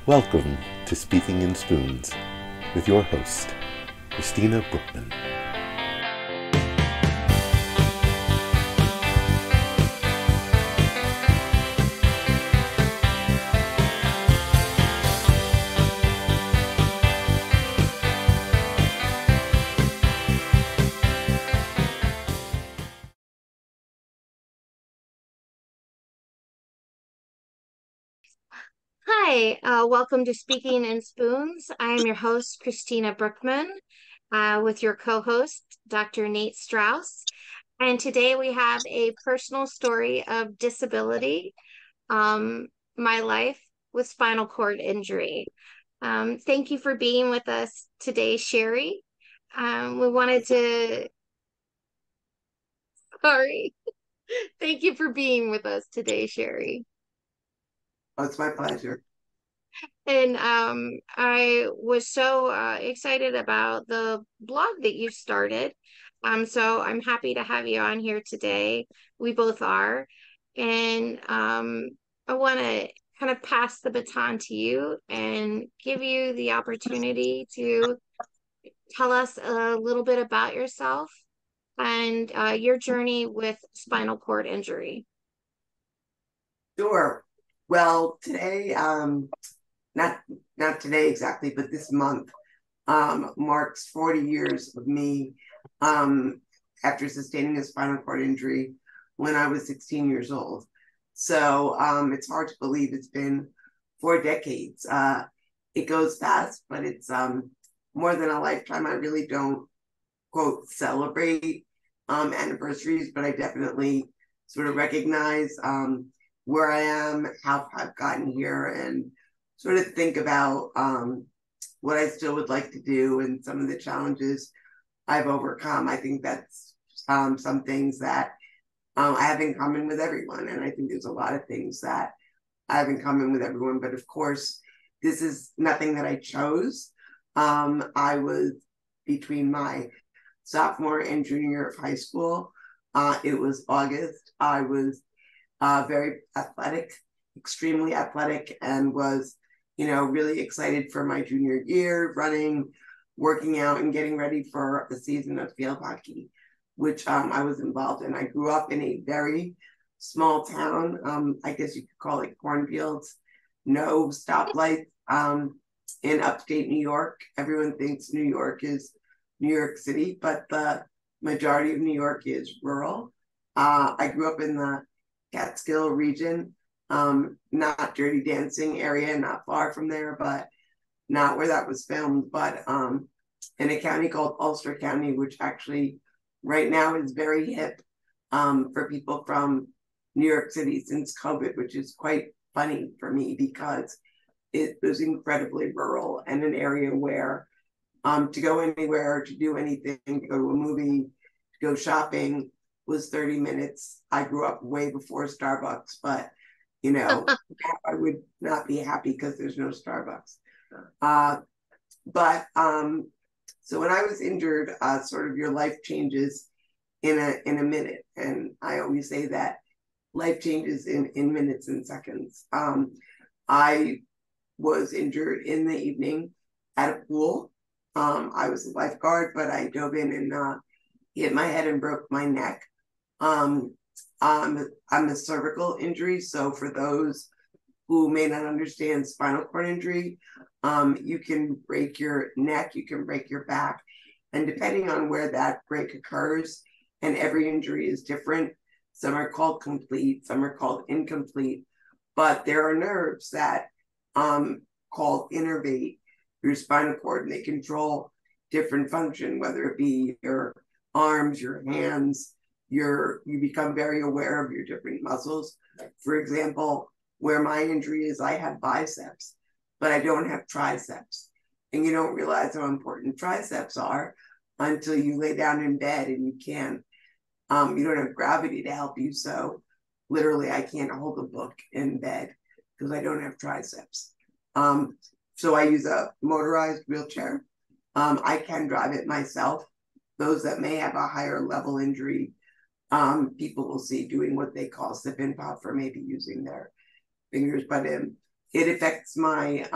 Welcome to Speaking in Spoons with your host, Christina Brookman. Hi, welcome to Speaking in Spoons. I am your host, Christina Brookman, with your co-host, Dr. Nate Strauss. And today we have a personal story of disability, um, my life with spinal cord injury. Thank you for being with us today, Sherry. We wanted to, sorry, thank you for being with us today, Sherry. Oh, it's my pleasure. And I was so excited about the blog that you started. So I'm happy to have you on here today. We both are. And I want to kind of pass the baton to you and give you the opportunity to tell us a little bit about yourself and your journey with spinal cord injury. Sure. Well, today, not not today exactly, but this month marks 40 years of me after sustaining a spinal cord injury when I was 16 years old. So it's hard to believe it's been 4 decades. It goes fast, but it's more than a lifetime. I really don't quote celebrate anniversaries, but I definitely sort of recognize where I am, how I've gotten here, and sort of think about what I still would like to do and some of the challenges I've overcome. I think that's some things that I have in common with everyone. And I think there's a lot of things that I have in common with everyone. But of course, this is nothing that I chose. I was between my sophomore and junior year of high school. It was August. I was very athletic, extremely athletic, and was, really excited for my junior year, running, working out, and getting ready for a season of field hockey, which I was involved in. I grew up in a very small town. I guess you could call it cornfields, no stoplights in upstate New York. Everyone thinks New York is New York City, but the majority of New York is rural. I grew up in the Catskill region, not Dirty Dancing area, not far from there, but not where that was filmed, but in a county called Ulster County, which actually right now is very hip for people from New York City since COVID, which is quite funny for me because it was incredibly rural and an area where to go anywhere, to do anything, to go to a movie, to go shopping was 30 minutes. I grew up way before Starbucks, but I would not be happy because there's no Starbucks. But so when I was injured, sort of your life changes in a minute. And I always say that life changes in minutes and seconds. I was injured in the evening at a pool. I was a lifeguard, but I dove in and hit my head and broke my neck. I'm a cervical injury. So for those who may not understand spinal cord injury, you can break your neck, you can break your back. And depending on where that break occurs, and every injury is different, some are called complete, some are called incomplete, but there are nerves that called innervate your spinal cord, and they control different function, whether it be your arms, your hands, you become very aware of your different muscles. For example, where my injury is, I have biceps, but I don't have triceps. And you don't realize how important triceps are until you lay down in bed and you can't, you don't have gravity to help you. So literally I can't hold a book in bed because I don't have triceps. So I use a motorized wheelchair. I can drive it myself. Those that may have a higher level injury, people will see doing what they call sip and pop for maybe using their fingers. But it affects my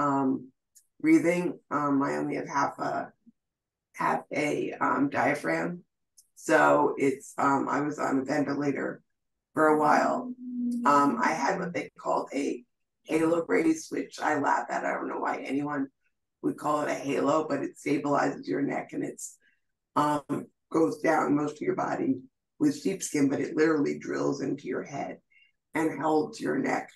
breathing. I only have half a diaphragm, so it's I was on a ventilator for a while. I had what they called a halo brace, which I laugh at. I don't know why anyone would call it a halo, but it stabilizes your neck, and it's goes down most of your body with sheepskin, but it literally drills into your head and holds your neck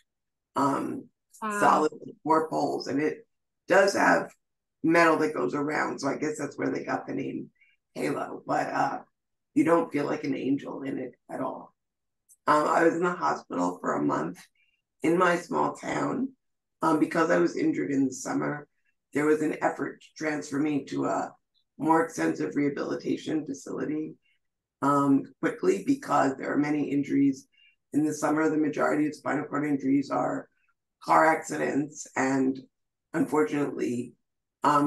solid with 4 poles. And it does have metal that goes around, so I guess that's where they got the name halo. But you don't feel like an angel in it at all. I was in the hospital for a month in my small town because I was injured in the summer. There was an effort to transfer me to a more extensive rehabilitation facility quickly, because there are many injuries in the summer. The majority of spinal cord injuries are car accidents and, unfortunately,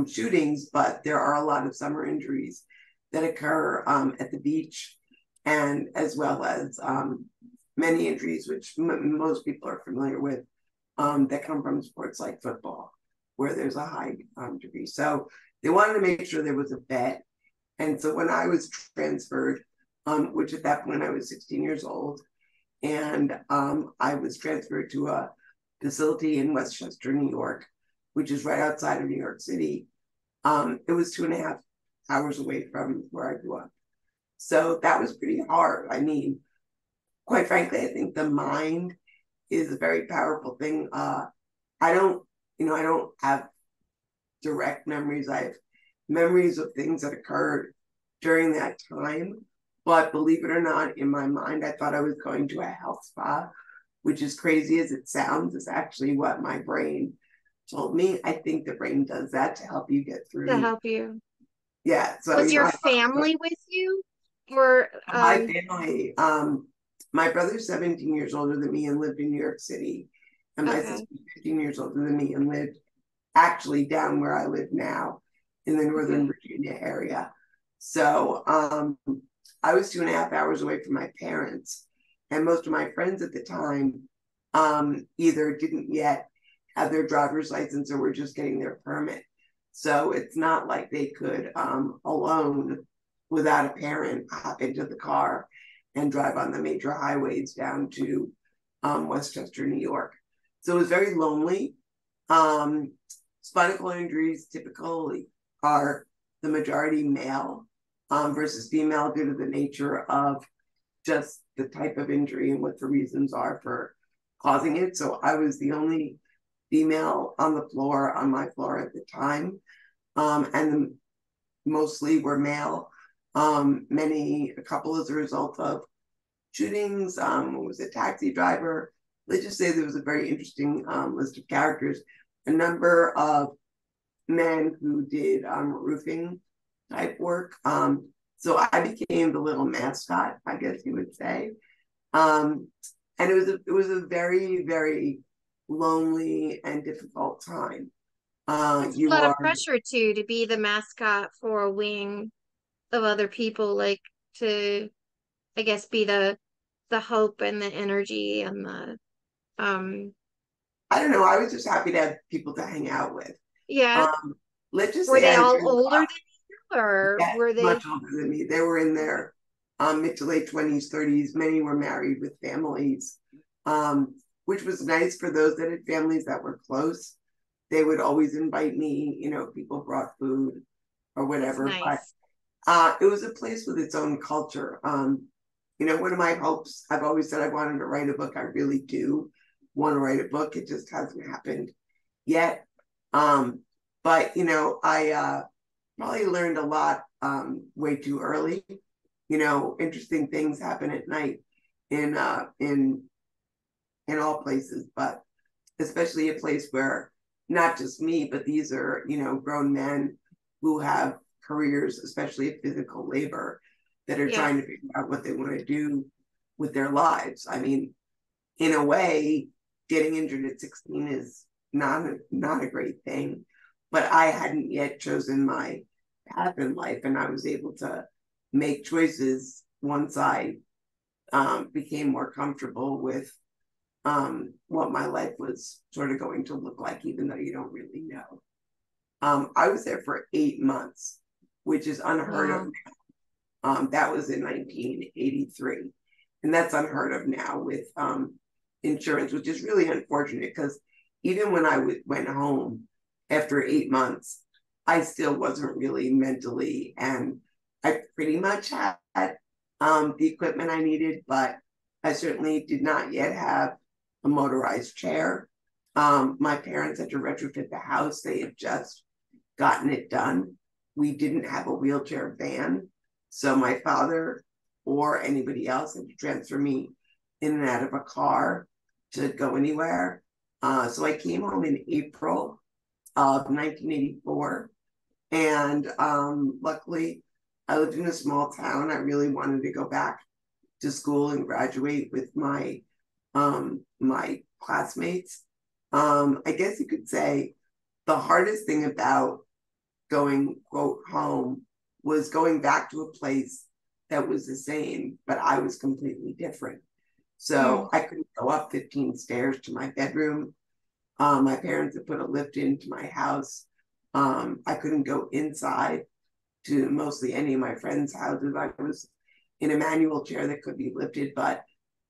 shootings, but there are a lot of summer injuries that occur at the beach, and as well as many injuries which most people are familiar with that come from sports like football, where there's a high degree. So they wanted to make sure there was a bed. And so when I was transferred, which at that point I was 16 years old, and I was transferred to a facility in Westchester, New York, which is right outside of New York City. It was 2.5 hours away from where I grew up. So that was pretty hard. I mean, quite frankly, I think the mind is a very powerful thing. I don't have direct memories. I have memories of things that occurred during that time. But believe it or not, in my mind, I thought I was going to a health spa, which, is crazy as it sounds, is actually what my brain told me. I think the brain does that to help you get through. To help you. Yeah. So was your family with you? Or my family, my brother's 17 years older than me and lived in New York City. And my sister's 15 years older than me and lived actually down where I live now in the Northern Virginia area. So I was 2.5 hours away from my parents. And most of my friends at the time either didn't yet have their driver's license or were just getting their permit. So it's not like they could alone, without a parent, hop into the car and drive on the major highways down to Westchester, New York. So it was very lonely. Spinal cord injuries typically are the majority male versus female, due to the nature of just the type of injury and what the reasons are for causing it. So I was the only female on my floor at the time, and mostly were male. A couple as a result of shootings. Was a taxi driver. Let's just say there was a very interesting list of characters. A number of men who did roofing type work. So I became the little mascot, I guess you would say. And it was a very, very lonely and difficult time. It's a lot of pressure too, to be the mascot for a wing of other people, like to, I guess, be the hope and the energy and the I don't know. I was just happy to have people to hang out with. Yeah. Let's just were say they all older than you, or were they much older than me? They were in their mid to late 20s, 30s. Many were married with families, which was nice for those that had families that were close. They would always invite me. People brought food or whatever. Nice. But it was a place with its own culture. One of my hopes, I've always said I wanted to write a book. I really do want to write a book. It just hasn't happened yet. But I probably learned a lot way too early. Interesting things happen at night in all places, but especially a place where not just me, but these are grown men who have careers, especially in physical labor, that are trying to figure out what they want to do with their lives. I mean, in a way, getting injured at 16 is not a great thing, but I hadn't yet chosen my path in life, and I was able to make choices once I became more comfortable with what my life was sort of going to look like, even though you don't really know. I was there for 8 months, which is unheard of. That was in 1983. And that's unheard of now with insurance, which is really unfortunate because even when I went home after 8 months, I still wasn't really mentally, and I pretty much had the equipment I needed, but I certainly did not yet have a motorized chair. My parents had to retrofit the house. They had just gotten it done. We didn't have a wheelchair van. So my father or anybody else had to transfer me in and out of a car to go anywhere. So I came home in April of 1984. And luckily, I lived in a small town. I really wanted to go back to school and graduate with my my classmates. I guess you could say the hardest thing about going, quote, home was going back to a place that was the same, but I was completely different. So I couldn't go up 15 stairs to my bedroom. My parents had put a lift into my house. I couldn't go inside to mostly any of my friends' houses. I was in a manual chair that could be lifted, but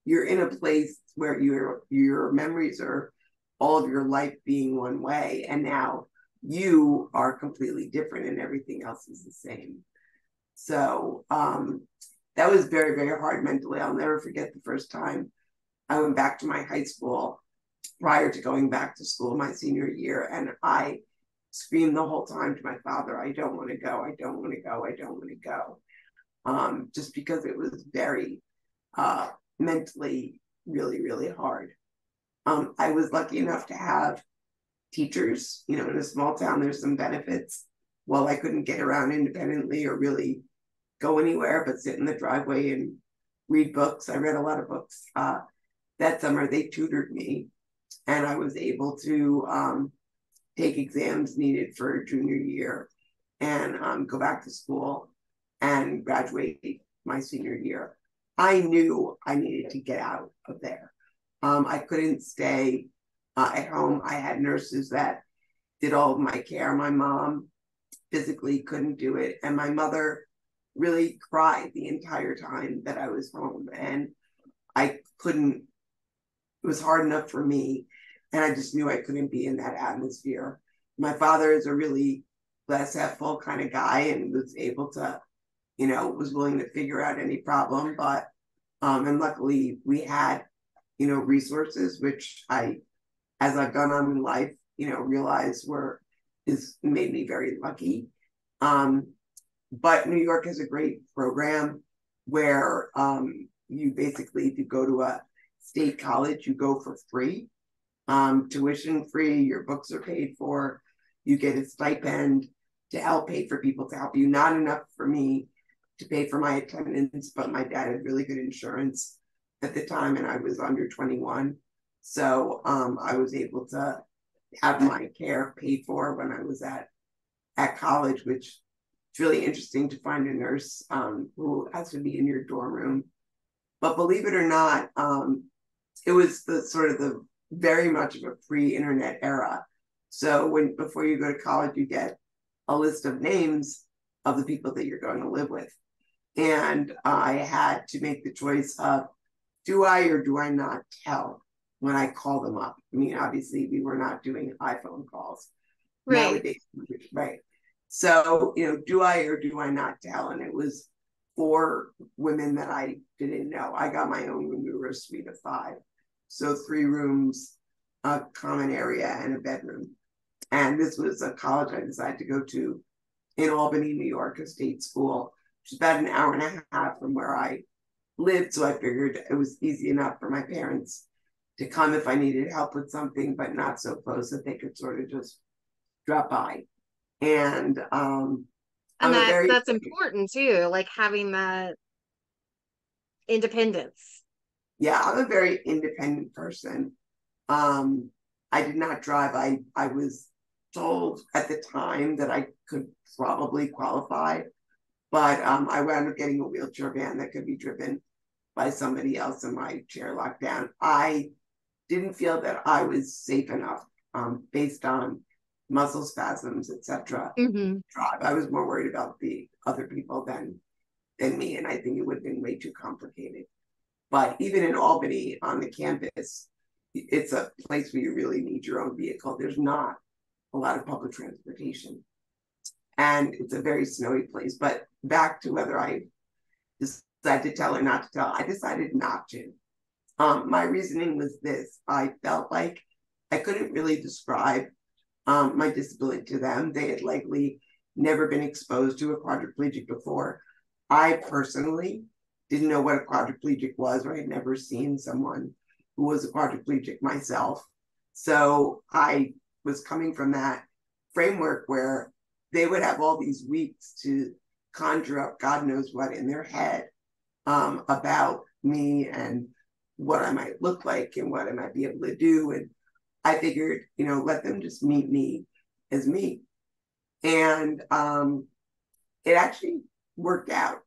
you're in a place where your memories are all of your life being one way, and now you are completely different and everything else is the same. So that was very, very hard mentally. I'll never forget the first time I went back to my high school prior to going back to school my senior year, and I screamed the whole time to my father, I don't want to go, I don't want to go, I don't want to go. Just because it was very mentally really, really hard. I was lucky enough to have teachers. In a small town, there's some benefits. While I couldn't get around independently or really go anywhere but sit in the driveway and read books, I read a lot of books. That summer, they tutored me, and I was able to take exams needed for junior year and go back to school and graduate my senior year. I knew I needed to get out of there. I couldn't stay at home. I had nurses that did all of my care. My mom physically couldn't do it. And my mother really cried the entire time that I was home. And I couldn't, it was hard enough for me. And I just knew I couldn't be in that atmosphere. My father is a really laissez-faire kind of guy and was able to, was willing to figure out any problem. But, and luckily we had, resources, which as I've gone on in life, realize made me very lucky. But New York has a great program where you basically, if you go to a state college, you go for free, tuition free, your books are paid for, you get a stipend to help pay for people to help you. Not enough for me to pay for my attendance, but my dad had really good insurance at the time, and I was under 21. So I was able to have my care paid for when I was at college, which is really interesting to find a nurse who has to be in your dorm room. But believe it or not, it was the very much of a pre-internet era. So before you go to college, you get a list of names of the people that you're going to live with. And I had to make the choice of, do I or do I not tell when I call them up? I mean, obviously we were not doing iPhone calls nowadays, right? So, do I or do I not tell? And it was 4 women that I didn't know. I got my own room. We were a suite of 5. So 3 rooms, a common area, and a bedroom. And this was a college I decided to go to in Albany, New York, a state school, which is about an hour and a half from where I lived. So I figured it was easy enough for my parents to come if I needed help with something, but not so close that they could sort of just drop by. And that's important too, like having that independence. Yeah, I'm a very independent person. I did not drive. I was told at the time that I could probably qualify, but I wound up getting a wheelchair van that could be driven by somebody else, and my chair locked down. I didn't feel that I was safe enough based on muscle spasms, etc. Mm-hmm. I was more worried about the other people than me, and I think it would have been way too complicated. But even in Albany on the campus, it's a place where you really need your own vehicle. There's not a lot of public transportation, and it's a very snowy place. But back to whether I decided to tell or not to tell, I decided not to. My reasoning was this: I felt like I couldn't really describe my disability to them. They had likely never been exposed to a quadriplegic before. I personally didn't know what a quadriplegic was, or I had never seen someone who was a quadriplegic myself. So I was coming from that framework where they would have all these weeks to conjure up God knows what in their head about me and what I might look like and what I might be able to do. And I figured, let them just meet me as me. And it actually worked out.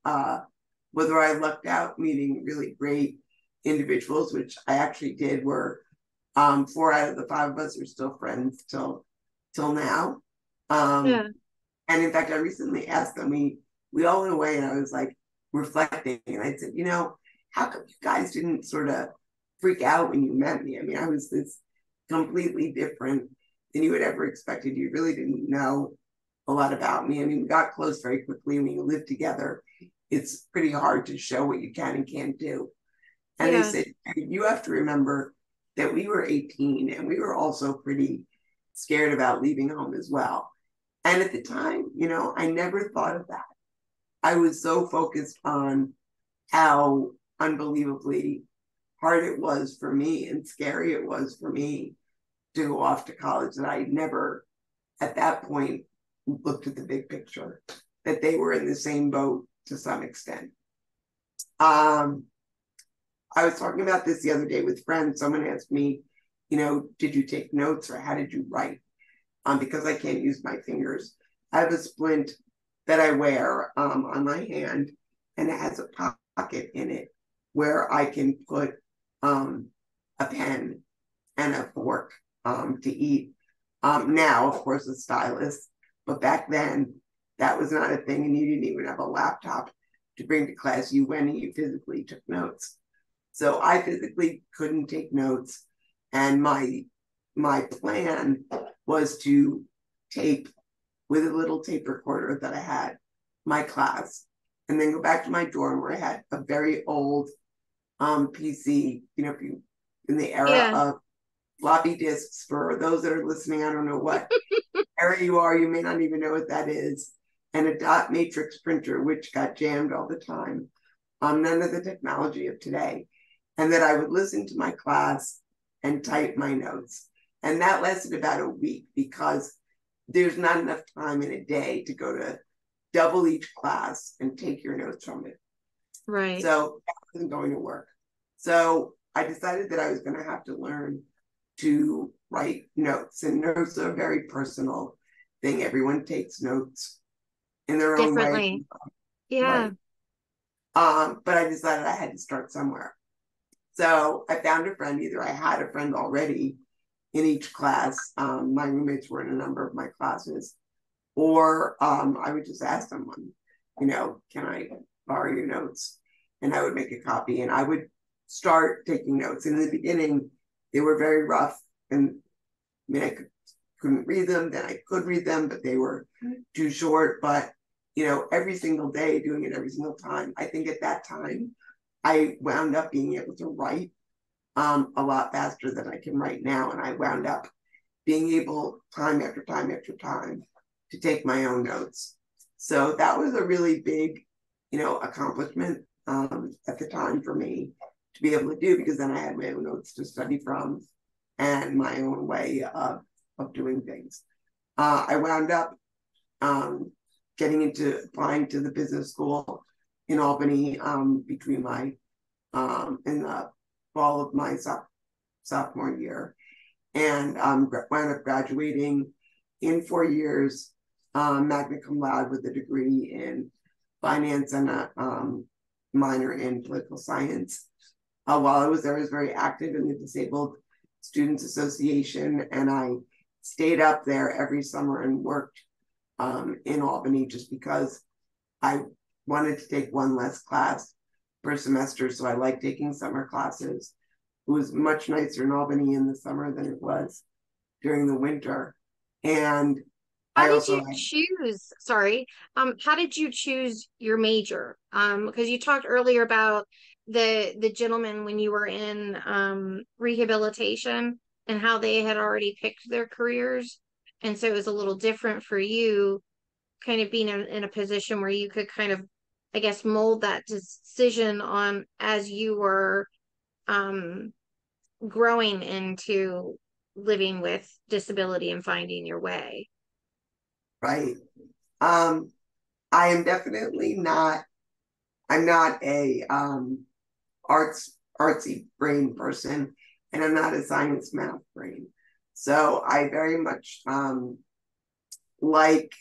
Whether I lucked out meeting really great individuals, which I actually did, were 4 out of the 5 of us are still friends till now. Yeah. And in fact, I recently asked them, we all went away, and I was like reflecting, and I said, how come you guys didn't sort of freak out when you met me? I mean, I was this completely different than you had ever expected. You really didn't know a lot about me. I mean, we got close very quickly. When you live together, it's pretty hard to show what you can and can't do. And Yeah. they said, you have to remember that we were 18 and we were also pretty scared about leaving home as well. And at the time, I never thought of that. I was so focused on how unbelievably hard it was for me and scary it was for me to go off to college that I never, at that point, looked at the big picture, that they were in the same boat to some extent. I was talking about this the other day with friends. Someone asked me, did you take notes or how did you write? Because I can't use my fingers. I have a splint that I wear on my hand, and it has a pocket in it where I can put a pen and a fork to eat. Now, of course, a stylus, but back then that was not a thing, and you didn't even have a laptop to bring to class. You went and you physically took notes. So I physically couldn't take notes, and my plan was to tape with a little tape recorder that I had my class, and then go back to my dorm where I had a very old PC, in the era of floppy disks. For those that are listening, I don't know what era you are, you may not even know what that is, and a dot matrix printer, which got jammed all the time. None of the technology of today. And that I would listen to my class and type my notes. And that lasted about a week because there's not enough time in a day to go to double each class and take your notes from it. Right. So that wasn't going to work. So I decided that I was going to have to learn to write notes. And notes are a very personal thing. Everyone takes notes in their own way. Differently. Yeah. Right. But I decided I had to start somewhere. So I found a friend. Either I had a friend already in each class. My roommates were in a number of my classes. Or I would just ask someone, can I borrow your notes? And I would make a copy and I would start taking notes. And in the beginning, they were very rough. And I couldn't read them. Then I could read them, but they were too short. But, every single day, doing it every single time, I think at that time, I wound up being able to write a lot faster than I can write now. And I wound up being able, time after time after time, to take my own notes. So that was a really big, accomplishment at the time for me to be able to do, because then I had my own notes to study from and my own way of doing things. I wound up getting into applying to the business school in Albany between my in the fall of my sophomore year, and wound up graduating in 4 years, magna cum laude with a degree in finance and a minor in political science. While I was there, I was very active in the disabled Students Association, and I stayed up there every summer and worked in Albany just because I wanted to take one less class per semester. So I like taking summer classes. It was much nicer in Albany in the summer than it was during the winter. And How did you choose, sorry, how did you choose your major? Because you talked earlier about the gentleman when you were in rehabilitation and how they had already picked their careers. And so it was a little different for you kind of being in a position where you could kind of, I guess, mold that decision on as you were growing into living with disability and finding your way. Right. I am definitely not, I'm not a artsy brain person, and I'm not a science math brain. So I very much like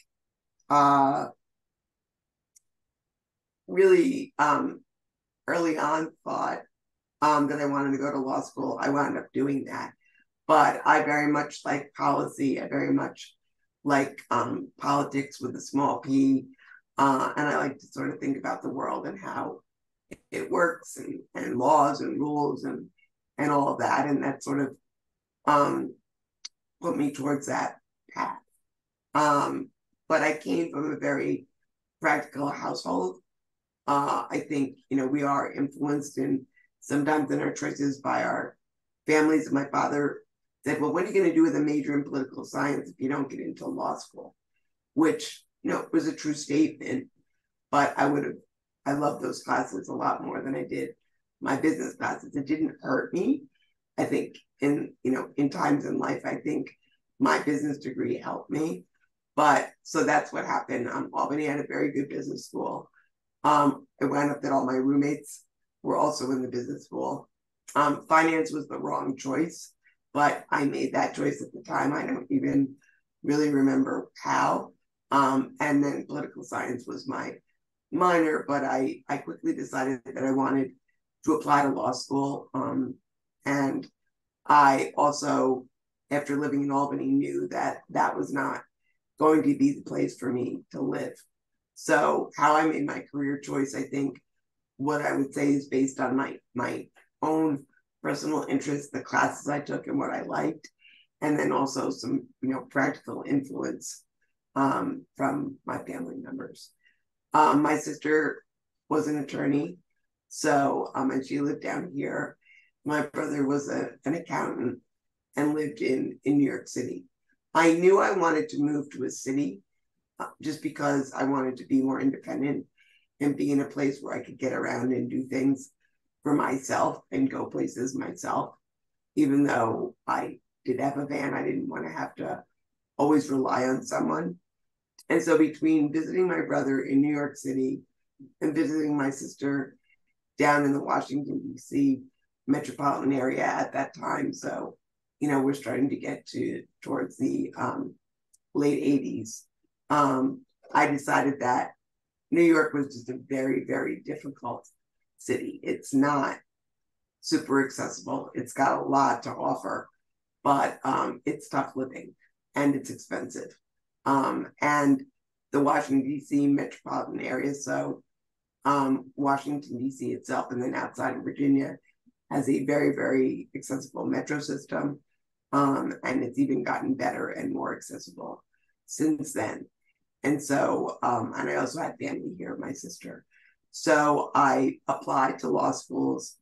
really early on thought that I wanted to go to law school. I wound up doing that. But I very much like policy. I very much like politics with a small p. And I like to sort of think about the world and how it works, and laws and rules and all of that. And that sort of put me towards that path. But I came from a very practical household. I think, we are influenced sometimes in our choices by our families. My father said, well, what are you going to do with a major in political science if you don't get into law school? Which, was a true statement, but I loved those classes a lot more than I did my business classes. It didn't hurt me. I think in times in life, I think my business degree helped me. But so that's what happened. Albany had a very good business school. It wound up that all my roommates were also in the business school. Finance was the wrong choice, but I made that choice at the time. I don't even really remember how. And then political science was my minor, but I quickly decided that I wanted to apply to law school. And I also, after living in Albany, knew that that was not going to be the place for me to live. So how I made my career choice, I think what I would say is based on my own personal interests, the classes I took and what I liked, and then also some, practical influence from my family members. My sister was an attorney, so and she lived down here. My brother was an accountant and lived in New York City. I knew I wanted to move to a city just because I wanted to be more independent and be in a place where I could get around and do things for myself and go places myself. Even though I did have a van, I didn't want to have to always rely on someone. And so between visiting my brother in New York City and visiting my sister down in the Washington, D.C. metropolitan area at that time, so, we're starting to get towards the late 80s, I decided that New York was just a very, very difficult city. It's not super accessible. It's got a lot to offer, but it's tough living and it's expensive. And the Washington, D.C. metropolitan area, so Washington, D.C. itself, and then outside of Virginia, has a very, very accessible metro system. And it's even gotten better and more accessible since then. And so, and I also had family here, my sister. So I applied to law schools.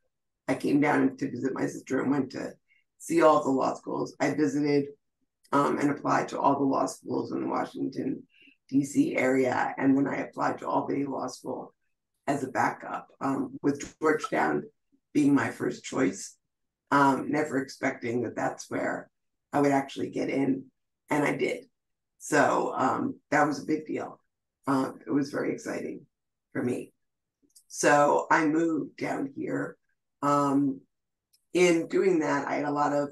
I came down to visit my sister and went to see all the law schools. I visited and applied to all the law schools in the Washington, D.C. area. And then I applied to Albany Law School as a backup, with Georgetown being my first choice, never expecting that that's where I would actually get in. And I did. So that was a big deal. It was very exciting for me. So I moved down here. In doing that, I had a lot of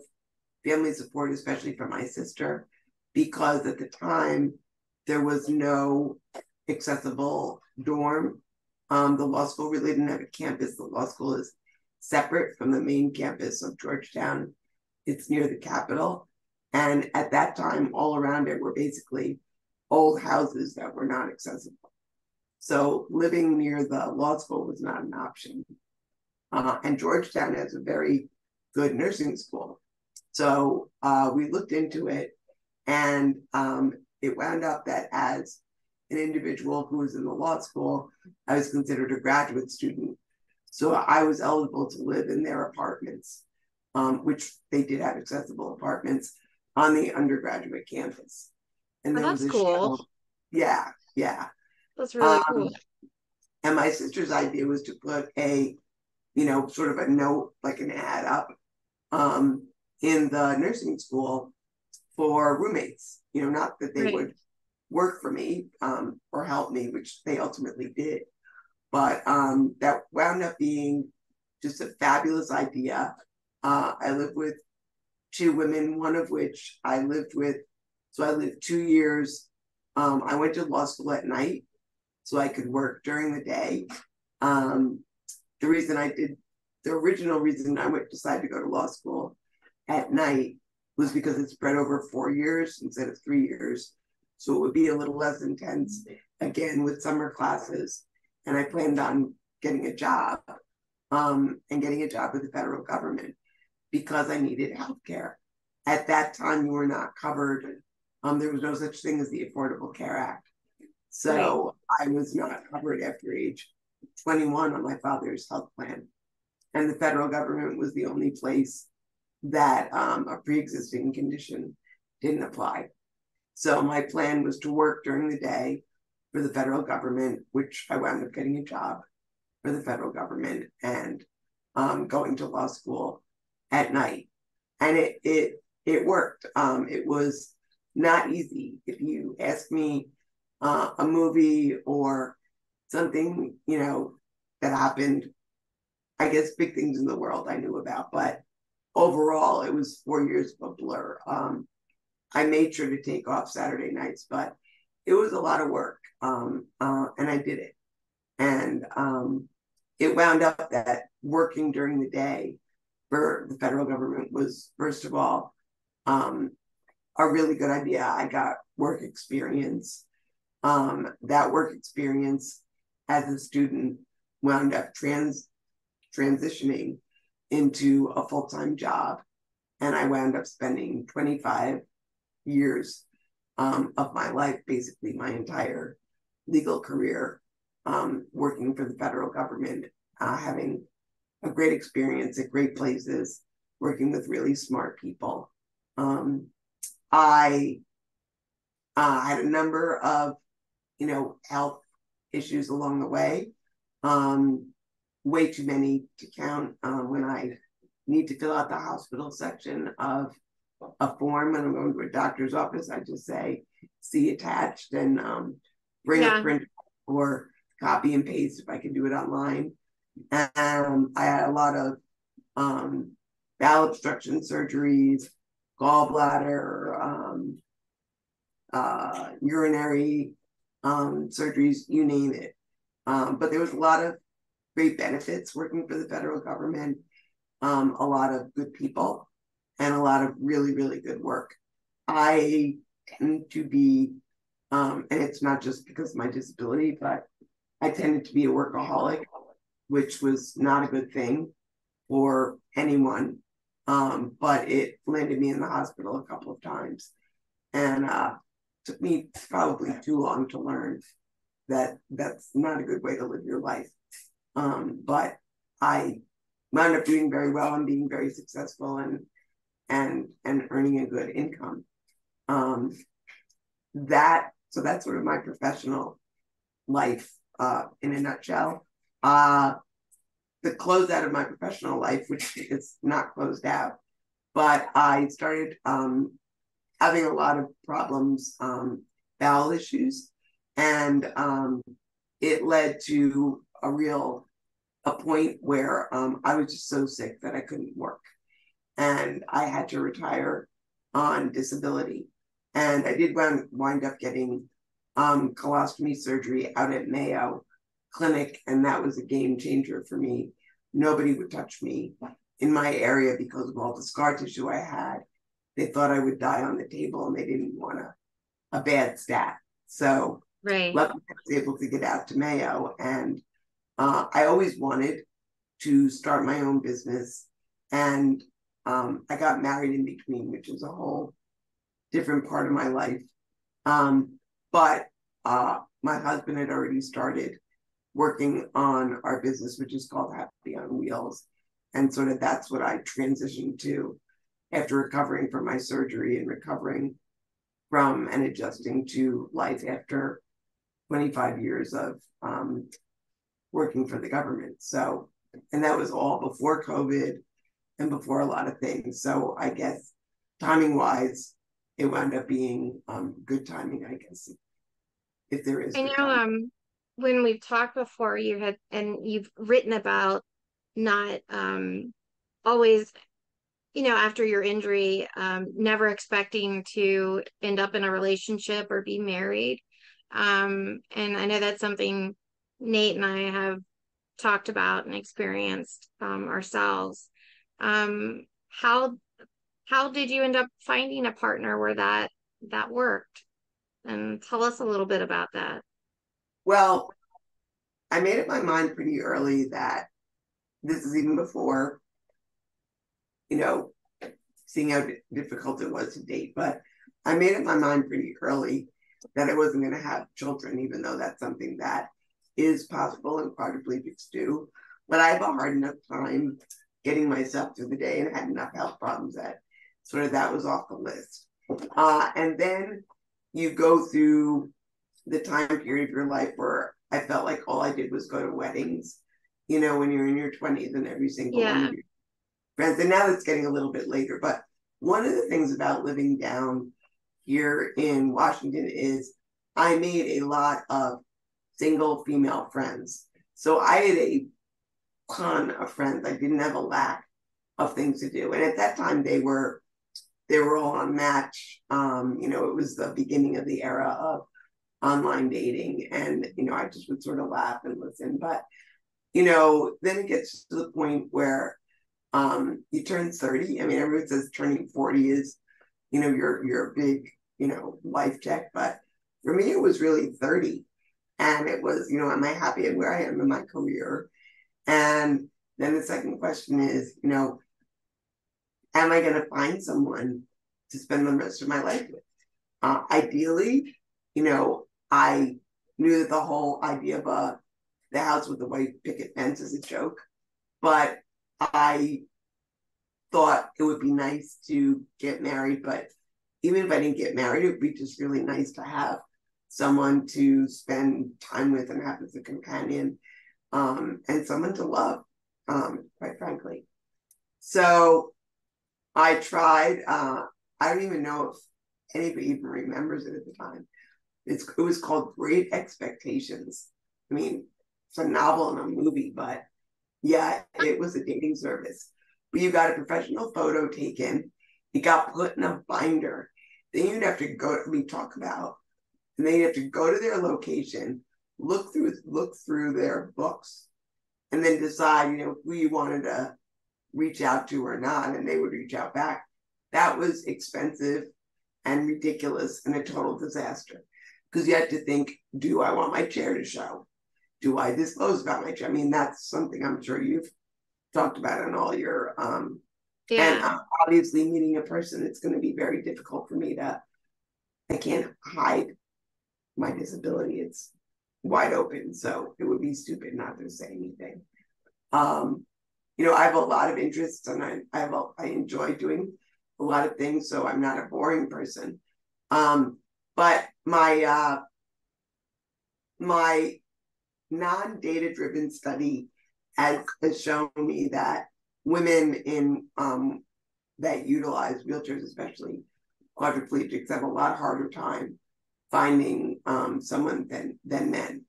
family support, especially from my sister, because at the time there was no accessible dorm. The law school really didn't have a campus. The law school is separate from the main campus of Georgetown It's near the Capitol. And at that time, all around it were basically old houses that were not accessible. So living near the law school was not an option. And Georgetown has a very good nursing school. So we looked into it, and it wound up that as an individual who was in the law school, I was considered a graduate student. So I was eligible to live in their apartments, which they did have accessible apartments on the undergraduate campus. And Oh, there was that's a cool. show. Yeah, yeah. That's really cool. And my sister's idea was to put a, sort of a note, like an ad up in the nursing school for roommates, not that they would work for me or help me, which they ultimately did. But that wound up being just a fabulous idea. I lived with two women, one of which I lived with. So I lived 2 years. I went to law school at night so I could work during the day. The original reason I decided to go to law school at night was because it spread over 4 years instead of 3 years. So it would be a little less intense, again, with summer classes. And I planned on getting a job and getting a job with the federal government because I needed health care. At that time, you were not covered. There was no such thing as the Affordable Care Act. So I was not covered after age 21 on my father's health plan. And the federal government was the only place that a pre-existing condition didn't apply. So my plan was to work during the day for the federal government, which I wound up getting a job for the federal government and going to law school at night. And it worked. It was not easy. If you ask me a movie or something, that happened, I guess big things in the world I knew about, but overall it was 4 years of a blur. I made sure to take off Saturday nights, but it was a lot of work, and I did it. And it wound up that working during the day for the federal government was, first of all, a really good idea. I got work experience. That work experience as a student wound up transitioning into a full-time job. And I wound up spending 25 years of my life, basically my entire legal career, working for the federal government, having a great experience at great places, working with really smart people. I had a number of, health issues along the way. Way too many to count. When I need to fill out the hospital section of a form when I'm going to a doctor's office, I just say, see attached, and bring a print or copy and paste if I can do it online. I had a lot of bowel obstruction surgeries, gallbladder, urinary surgeries, you name it. But there was a lot of great benefits working for the federal government, a lot of good people, and a lot of really, really good work. I tend to be, and it's not just because of my disability, but I tended to be a workaholic, which was not a good thing for anyone. But it landed me in the hospital a couple of times, and took me probably too long to learn that that's not a good way to live your life. But I wound up doing very well and being very successful and earning a good income. So that's sort of my professional life in a nutshell. The closeout of my professional life, which is not closed out, but I started having a lot of problems, bowel issues, and it led to a point where I was just so sick that I couldn't work, and I had to retire on disability. And I did wind up getting colostomy surgery out at Mayo Clinic, and that was a game changer for me. Nobody would touch me in my area, because of all the scar tissue I had, they thought I would die on the table and they didn't want a bad stat. So Right. luckily I was able to get out to Mayo, and I always wanted to start my own business. And I got married in between, which is a whole different part of my life. But my husband had already started working on our business, which is called Happy on Wheels. And sort of that's what I transitioned to after recovering from my surgery and recovering from and adjusting to life after 25 years of working for the government. So, and that was all before COVID and before a lot of things. So I guess timing wise, it wound up being good timing, I guess, if there is I good know timing. when we've talked before, you've written about not always, after your injury, never expecting to end up in a relationship or be married. And I know that's something Nate and I have talked about and experienced ourselves. Um, how how did you end up finding a partner where that worked? And tell us a little bit about that. Well, I made up my mind pretty early that this is even before, you know, seeing how difficult it was to date, but I made up my mind pretty early that I wasn't going to have children, even though that's something that is possible and quadriplegics do. But I have a hard enough time getting myself through the day, and I had enough health problems that sort of that was off the list. And then you go through the time period of your life where I felt like all I did was go to weddings, when you're in your 20s, and every single one Yeah. of your friends. And now it's getting a little bit later. But one of the things about living down here in Washington is I made a lot of single female friends. So I had a ton of friends. I didn't have a lack of things to do. And at that time they were all on Match. It was the beginning of the era of online dating. And, I just would sort of laugh and listen. But, then it gets to the point where you turn 30. I mean, everyone says turning 40 is, your big, life check. But for me, it was really 30. And it was, am I happy at where I am in my career? And then the second question is, am I going to find someone to spend the rest of my life with? Ideally, I knew that the whole idea of the house with the white picket fence is a joke, but I thought it would be nice to get married. But even if I didn't get married, it would be just really nice to have someone to spend time with and have as a companion, and someone to love, quite frankly. So I tried. I don't even know if anybody even remembers it at the time. It was called Great Expectations. I mean, it's a novel and a movie, but yeah, it was a dating service. But you got a professional photo taken. It got put in a binder. Then you'd have to go. We talk about, and then you have to go to their location, look through their books, and then decide, who you wanted to reach out to or not, and they would reach out back. That was expensive and ridiculous and a total disaster, because you had to think, do I want my chair to show? Do I disclose about my chair? I mean, that's something I'm sure you've talked about in all your and Yeah. obviously meeting a person, it's going to be very difficult for me I can't hide my disability. It's wide open, so it would be stupid not to say anything. I have a lot of interests, and I enjoy doing a lot of things, so I'm not a boring person. But my non-data driven study has shown me that women in that utilize wheelchairs, especially quadriplegics, have a lot harder time finding someone than men.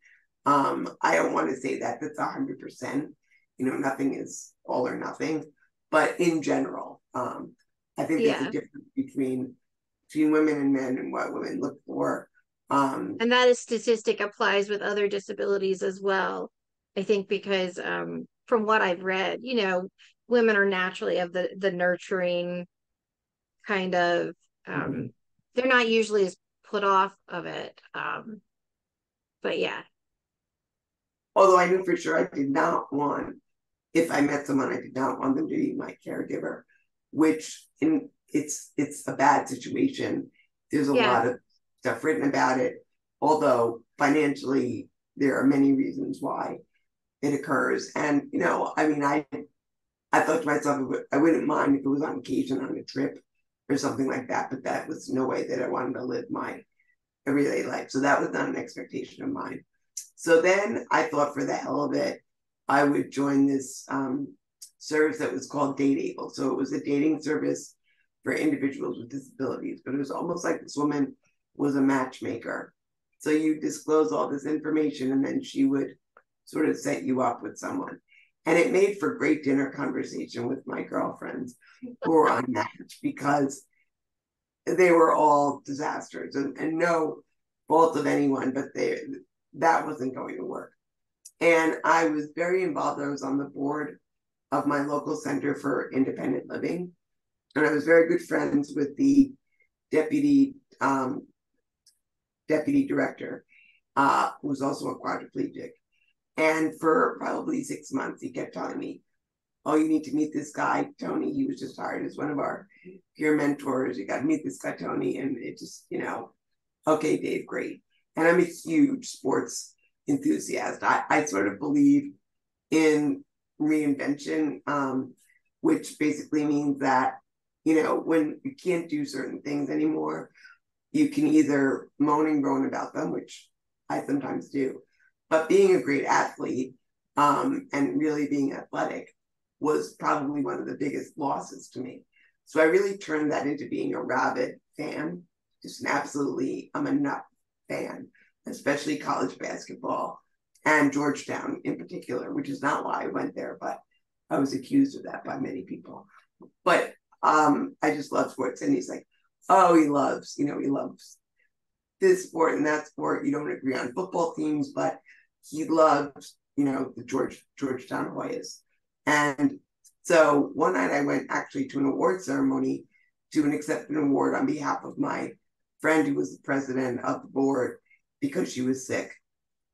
I don't want to say that that's 100%. Nothing is all or nothing, but in general, I think there's a Yeah. difference between women and men and what women look for. And that is statistic applies with other disabilities as well. I think because from what I've read, women are naturally of the nurturing kind of, they're not usually as put off of it. But yeah. Although I knew for sure I did not want, if I met someone, I did not want them to be my caregiver, which it's a bad situation. There's a Yeah. lot of stuff written about it, although financially there are many reasons why it occurs. And I mean, I thought to myself, I wouldn't mind if it was on occasion on a trip or something like that, but that was no way that I wanted to live my everyday life. So that was not an expectation of mine. So then I thought, for the hell of it, I would join this service that was called Date Able. So it was a dating service for individuals with disabilities, but it was almost like this woman was a matchmaker. So you disclose all this information and then she would sort of set you up with someone. And it made for great dinner conversation with my girlfriends who were unmatched, because they were all disasters, and no fault of anyone, but that wasn't going to work. And I was very involved. I was on the board of my local center for independent living, and I was very good friends with the deputy director, who was also a quadriplegic. And for probably 6 months, he kept telling me, "Oh, you need to meet this guy, Tony. He was just hired as one of our peer mentors. You got to meet this guy, Tony." And it just, okay, Dave, great. And I'm a huge sports enthusiast. I sort of believe in reinvention, which basically means that, when you can't do certain things anymore, you can either moan and groan about them, which I sometimes do, but being a great athlete, and really being athletic was probably one of the biggest losses to me. So I really turned that into being a rabid fan, just an absolutely, I'm a nut fan, especially college basketball and Georgetown in particular, which is not why I went there, but I was accused of that by many people. But I just love sports. And he's like, oh, he loves this sport and that sport. You don't agree on football teams, but he loves, the Georgetown Hoyas. And so one night I went actually to an award ceremony to accept an award on behalf of my friend who was the president of the board, because she was sick.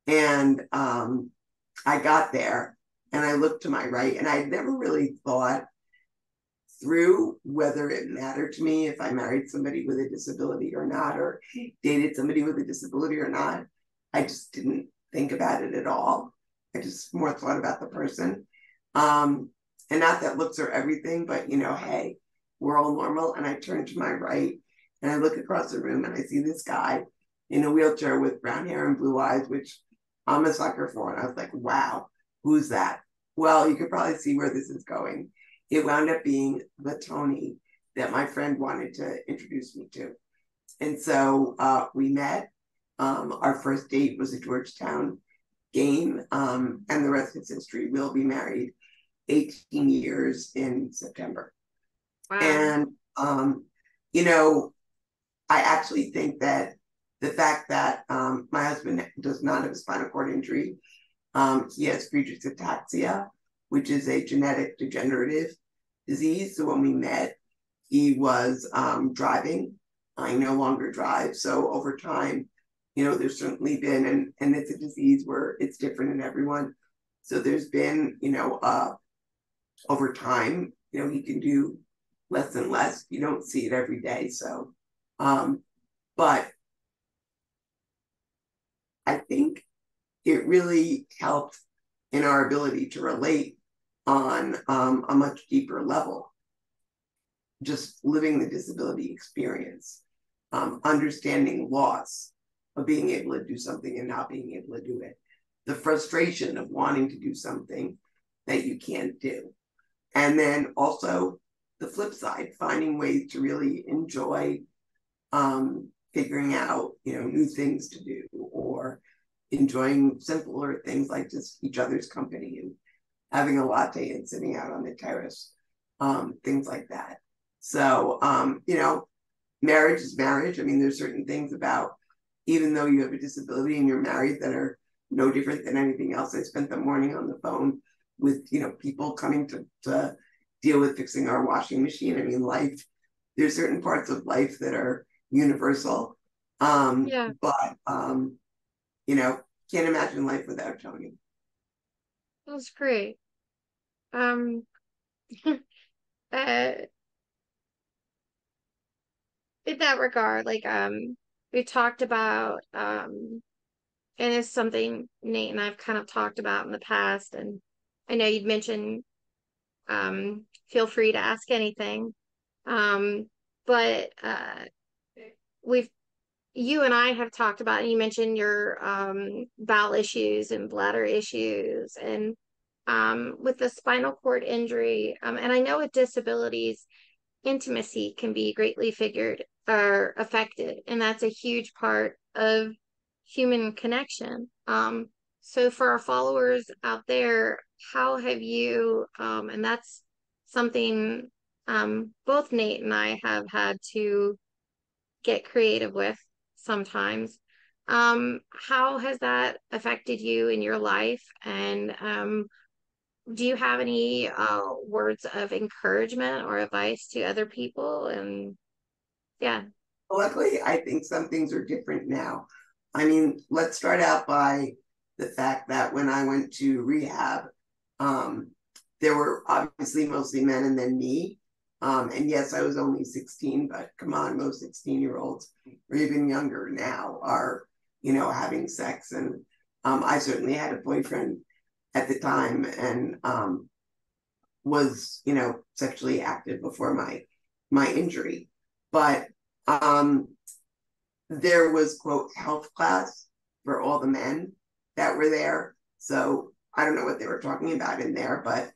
And I got there and I looked to my right, and I'd never really thought through whether it mattered to me if I married somebody with a disability or not, or dated somebody with a disability or not. I just didn't think about it at all. I just more thought about the person. And not that looks are everything, but hey, we're all normal. And I turn to my right and I look across the room and I see this guy in a wheelchair with brown hair and blue eyes, which I'm a sucker for. And I was like, wow, who's that? Well, you could probably see where this is going. It wound up being the Tony that my friend wanted to introduce me to. And so we met. Our first date was a Georgetown game, and the rest is history. We'll be married 18 years in September. Wow. And, I actually think that the fact that my husband does not have a spinal cord injury, he has Friedreich's ataxia, which is a genetic degenerative disease. So when we met, he was driving. I no longer drive. So over time, there's certainly been, and it's a disease where it's different in everyone. So there's been, over time, he can do less and less. You don't see it every day. So, but I think it really helped in our ability to relate on a much deeper level. Just living the disability experience, understanding loss of being able to do something and not being able to do it, the frustration of wanting to do something that you can't do. And then also the flip side, finding ways to really enjoy figuring out, new things to do, or enjoying simpler things like just each other's company and having a latte and sitting out on the terrace, things like that. So, marriage is marriage. I mean, there's certain things about, even though you have a disability and you're married, that are no different than anything else. I spent the morning on the phone with, people coming to deal with fixing our washing machine. I mean, life, there's certain parts of life that are universal. Yeah, But you know, can't imagine life without Tony. that's great. Um, uh, in that regard, like we talked about and it's something Nate and I've kind of talked about in the past, and I know you'd mentioned feel free to ask anything. But we've you and I have talked about, and you mentioned your bowel issues and bladder issues, and with the spinal cord injury, and I know with disabilities, intimacy can be greatly figured or affected, and that's a huge part of human connection. So for our followers out there, how have you, and that's something both Nate and I have had to get creative with sometimes. How has that affected you in your life? And do you have any words of encouragement or advice to other people? And yeah. Luckily, I think some things are different now. I mean, let's start out by the fact that when I went to rehab, um, there were obviously mostly men and then me. And yes, I was only 16, but come on, most 16-year-olds or even younger now are, you know, having sex. And I certainly had a boyfriend at the time and was, you know, sexually active before my injury. But there was, quote, health class for all the men that were there. So I don't know what they were talking about in there, but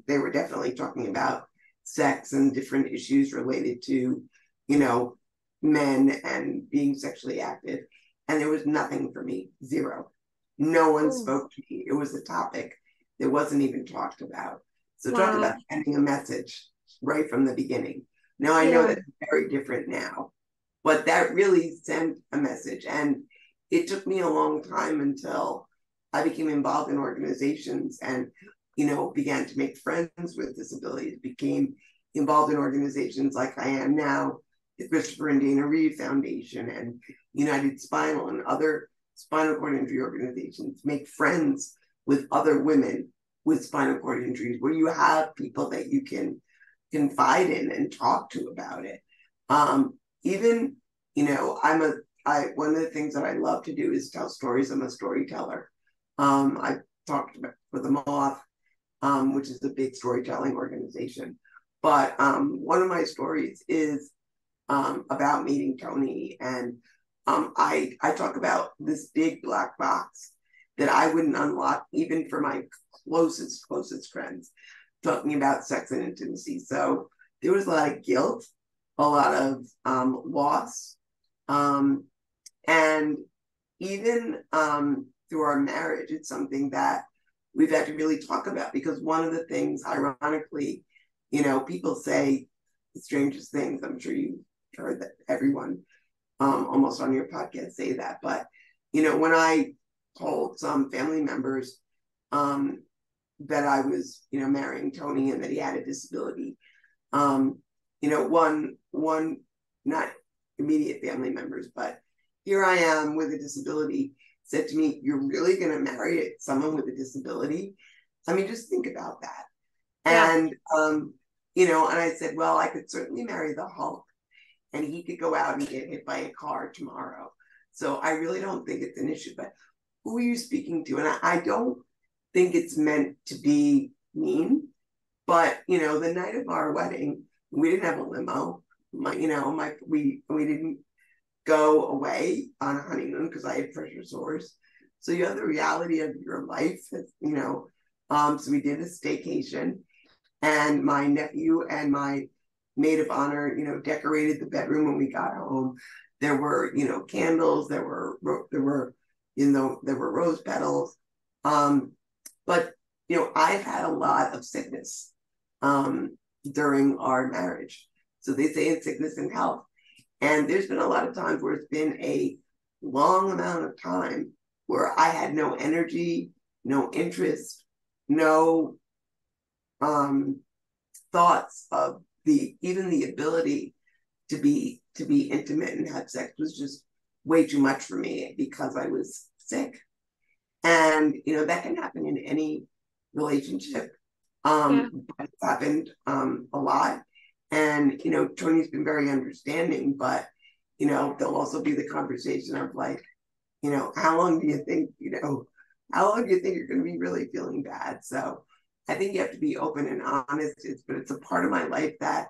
they were definitely talking about sex and different issues related to, you know, men and being sexually active. And there was nothing for me, zero. No one Oh, spoke to me. It was a topic that wasn't even talked about. So talk wow. about sending a message right from the beginning. Now I know Yeah. that's very different now, but that really sent a message. And it took me a long time until I became involved in organizations and, you know, began to make friends with disabilities, became involved in organizations like I am now, the Christopher and Dana Reeve Foundation and United Spinal and other spinal cord injury organizations, make friends with other women with spinal cord injuries where you have people that you can confide in and talk to about it. Even, you know, one of the things that I love to do is tell stories. I'm a storyteller. I talked about for the Moth, which is a big storytelling organization. But one of my stories is about meeting Tony, and I talk about this big black box that I wouldn't unlock even for my closest friends, talking about sex and intimacy. So there was a lot of guilt, a lot of loss, and even through our marriage, it's something that we've had to really talk about because one of the things, ironically, you know, people say the strangest things. I'm sure you heard that everyone almost on your podcast say that. But, you know, when I told some family members that I was, you know, marrying Tony and that he had a disability, you know, one, not immediate family members, but here I am with a disability, said to me, "You're really going to marry someone with a disability?" I mean, just think about that. Yeah. And, you know, and I said, well, I could certainly marry the Hulk and he could go out and get hit by a car tomorrow. So I really don't think it's an issue. But who are you speaking to? And I don't think it's meant to be mean. But, you know, the night of our wedding, we didn't have a limo. We didn't go away on a honeymoon because I had pressure sores. So you have the reality of your life, you know. So we did a staycation, and my nephew and my maid of honor, you know, decorated the bedroom when we got home. There were, you know, candles. There were rose petals. But you know, I've had a lot of sickness during our marriage. So they say in sickness and health. And there's been a lot of times where it's been a long amount of time where I had no energy, no interest, no thoughts of even the ability to be intimate and have sex was just way too much for me because I was sick. And that can happen in any relationship. But it's happened a lot. And Tony's been very understanding, but there'll also be the conversation of like, how long do you think you're going to be really feeling bad? So I think you have to be open and honest. But it's a part of my life that,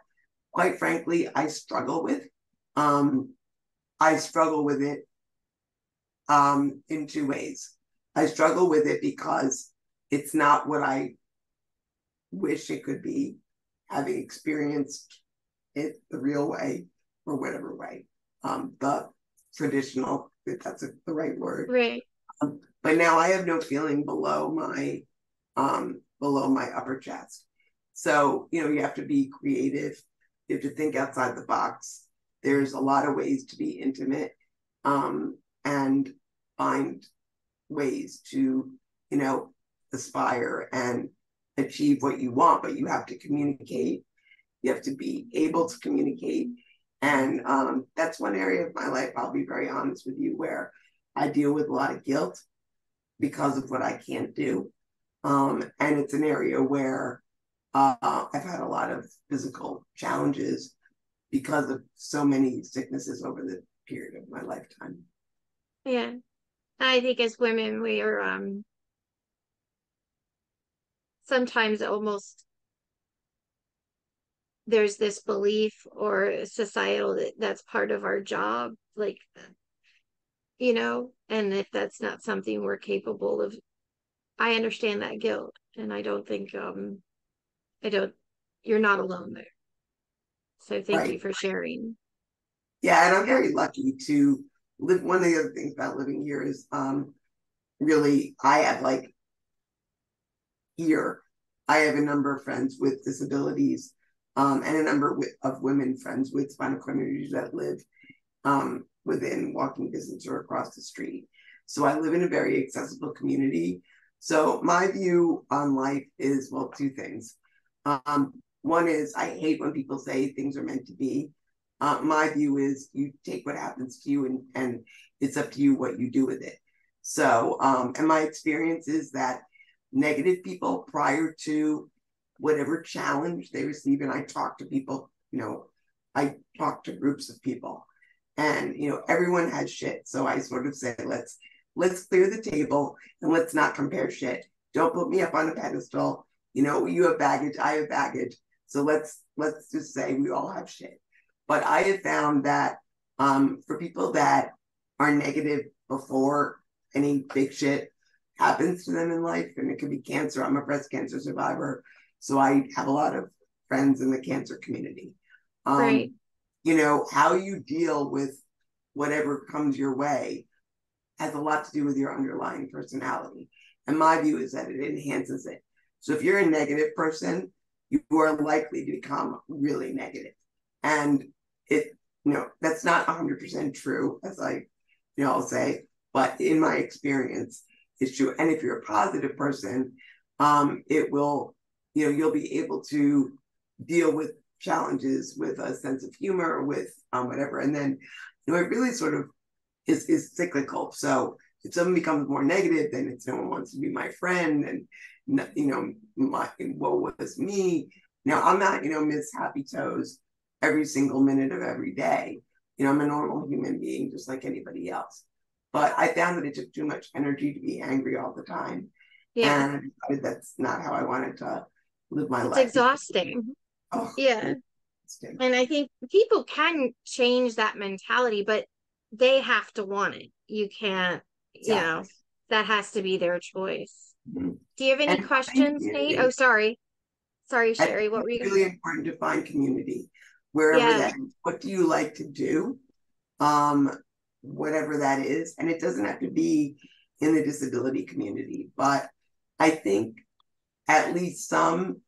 quite frankly, I struggle with. I struggle with it in two ways. I struggle with it because it's not what I wish it could be, having experienced it the real way or whatever way, the traditional, if that's the right word. Right. But now I have no feeling below my upper chest. So, you have to be creative. You have to think outside the box. There's a lot of ways to be intimate, and find ways to, aspire and achieve what you want, but you have to communicate. You have to be able to communicate. And that's one area of my life, I'll be very honest with you, where I deal with a lot of guilt because of what I can't do. And it's an area where I've had a lot of physical challenges because of so many sicknesses over the period of my lifetime. Yeah. I think as women, we are sometimes almost, there's this belief or societal that's part of our job, like, and if that's not something we're capable of, I understand that guilt. And I don't think, you're not alone there. So thank you for sharing. Yeah, and I'm very lucky to live. One of the other things about living here is really, I have a number of friends with disabilities, and a number of women friends with spinal cord injuries that live within walking distance or across the street. So I live in a very accessible community. So my view on life is, well, two things. One is, I hate when people say things are meant to be. My view is, you take what happens to you and it's up to you what you do with it. So, and my experience is that negative people, prior to whatever challenge they receive, and I talk to people, I talk to groups of people, and everyone has shit. So I sort of say, let's clear the table and let's not compare shit. Don't put me up on a pedestal. You have baggage, I have baggage. So let's just say we all have shit. But I have found that for people that are negative before any big shit happens to them in life, and it could be cancer. I'm a breast cancer survivor, so I have a lot of friends in the cancer community. Right. How you deal with whatever comes your way has a lot to do with your underlying personality. And my view is that it enhances it. So if you're a negative person, you are likely to become really negative. And that's not 100% true, as I'll say, but in my experience, it's true. And if you're a positive person, it will, you'll be able to deal with challenges with a sense of humor, with whatever. And then, it really sort of is cyclical. So if someone becomes more negative, then it's no one wants to be my friend, and what was me. Now I'm not, Miss Happy Toes every single minute of every day. I'm a normal human being just like anybody else. But I found that it took too much energy to be angry all the time. Yeah. And I decided that's not how I wanted to live my life. It's exhausting. Oh, yeah. And I think people can change that mentality, but they have to want it. You can't, that has to be their choice. Mm-hmm. Do you have any questions, Nate? Oh, sorry. Sorry, Sherry. What were you? It's really important to find community wherever that is. What do you like to do? Whatever that is. And it doesn't have to be in the disability community, but I think at least some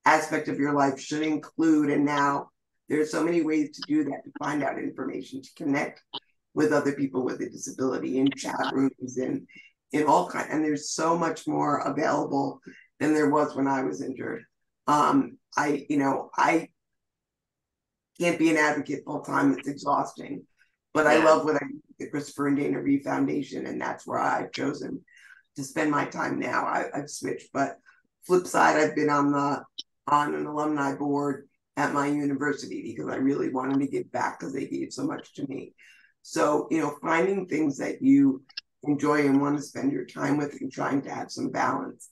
aspect of your life should include, and now there's so many ways to do that, to find out information, to connect with other people with a disability in chat rooms and in all kinds. And there's so much more available than there was when I was injured. I can't be an advocate full time. It's exhausting, but I Yeah. love what I do at the Christopher and Dana Reeve Foundation, and that's where I've chosen to spend my time now. I've switched, but flip side, I've been on an alumni board at my university because I really wanted to give back because they gave so much to me. So, finding things that you enjoy and want to spend your time with and trying to have some balance.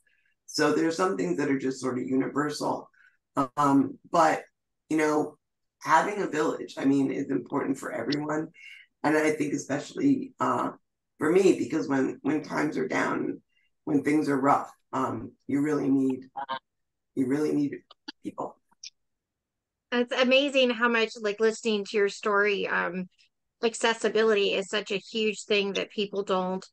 So there's some things that are just sort of universal. But, you know, having a village, I mean, is important for everyone. And I think especially for me, because when times are down, when things are rough, you really need people. It's amazing how much, like, listening to your story, accessibility is such a huge thing that people don't,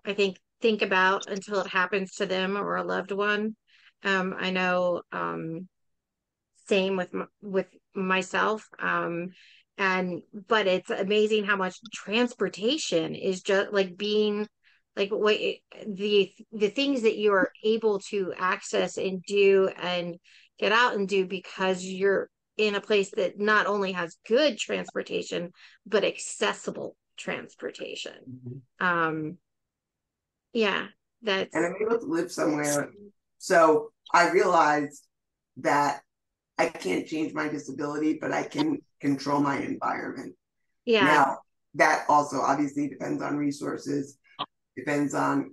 I think about until it happens to them or a loved one. I know, same with myself. And but it's amazing how much transportation is just like being like what the things that you are able to access and do and get out and do because you're in a place that not only has good transportation but accessible transportation. Mm-hmm. Yeah, that's And I'm able to live somewhere. So I realized that I can't change my disability, but I can control my environment. yeah, Now, that also obviously depends on resources, depends on,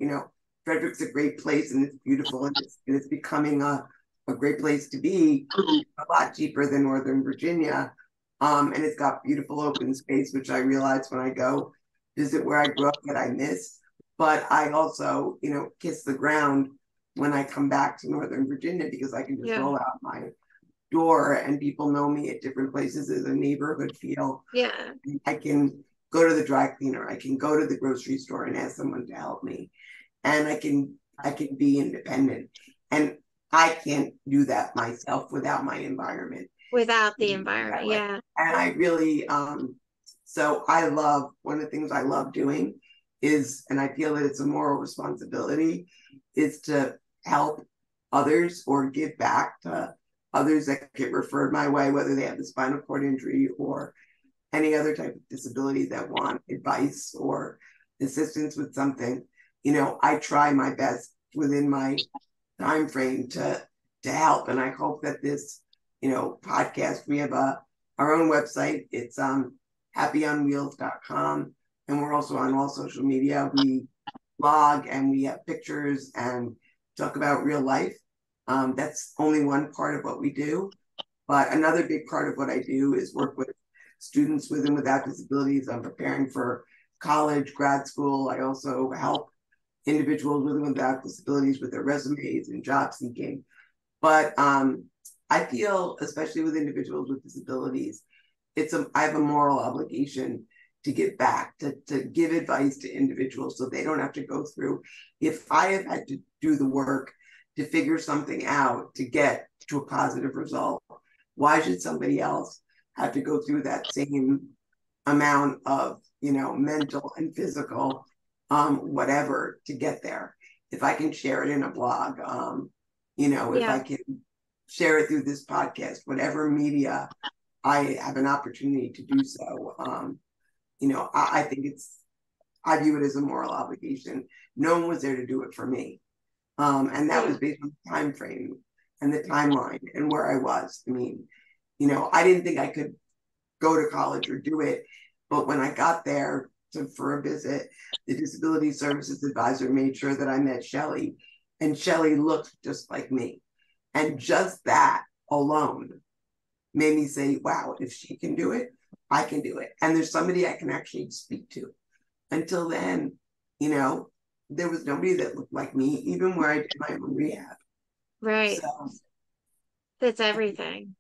Frederick's a great place and it's beautiful and it's becoming a great place to be, a lot cheaper than Northern Virginia. And it's got beautiful open space, which I realize when I go visit where I grew up that I miss. But I also, kiss the ground when I come back to Northern Virginia because I can just yeah, roll out my door and people know me at different places. There's a neighborhood feel. yeah, I can go to the dry cleaner. I can go to the grocery store and ask someone to help me. And I can be independent. And I can't do that myself without my environment without the that environment. way. Yeah, And I really so I love one of the things I love doing is, and I feel that it's a moral responsibility, is to help others or give back to others that get referred my way, whether they have the spinal cord injury or any other type of disability that want advice or assistance with something. I try my best within my time frame to help. And I hope that this, podcast, we have our own website. It's happyonwheels.com. And we're also on all social media. We blog and we have pictures and talk about real life. That's only one part of what we do. But another big part of what I do is work with students with and without disabilities. I'm preparing for college, grad school. I also help individuals with and without disabilities with their resumes and job seeking. But I feel, especially with individuals with disabilities, I have a moral obligation to give back, to give advice to individuals so they don't have to go through. If I have had to do the work to figure something out to get to a positive result, why should somebody else have to go through that same amount of, mental and physical, whatever to get there? If I can share it in a blog, if yeah, I can share it through this podcast, whatever media I have an opportunity to do so, I think I view it as a moral obligation. No one was there to do it for me. And that yeah, was based on the time frame and the timeline and where I was. I mean, I didn't think I could go to college or do it. But when I got there for a visit, the disability services advisor made sure that I met Shelley, and Shelley looked just like me. And just that alone made me say, wow, if she can do it, I can do it. And there's somebody I can actually speak to. Until then, there was nobody that looked like me, even where I did my own rehab. right. So, That's everything.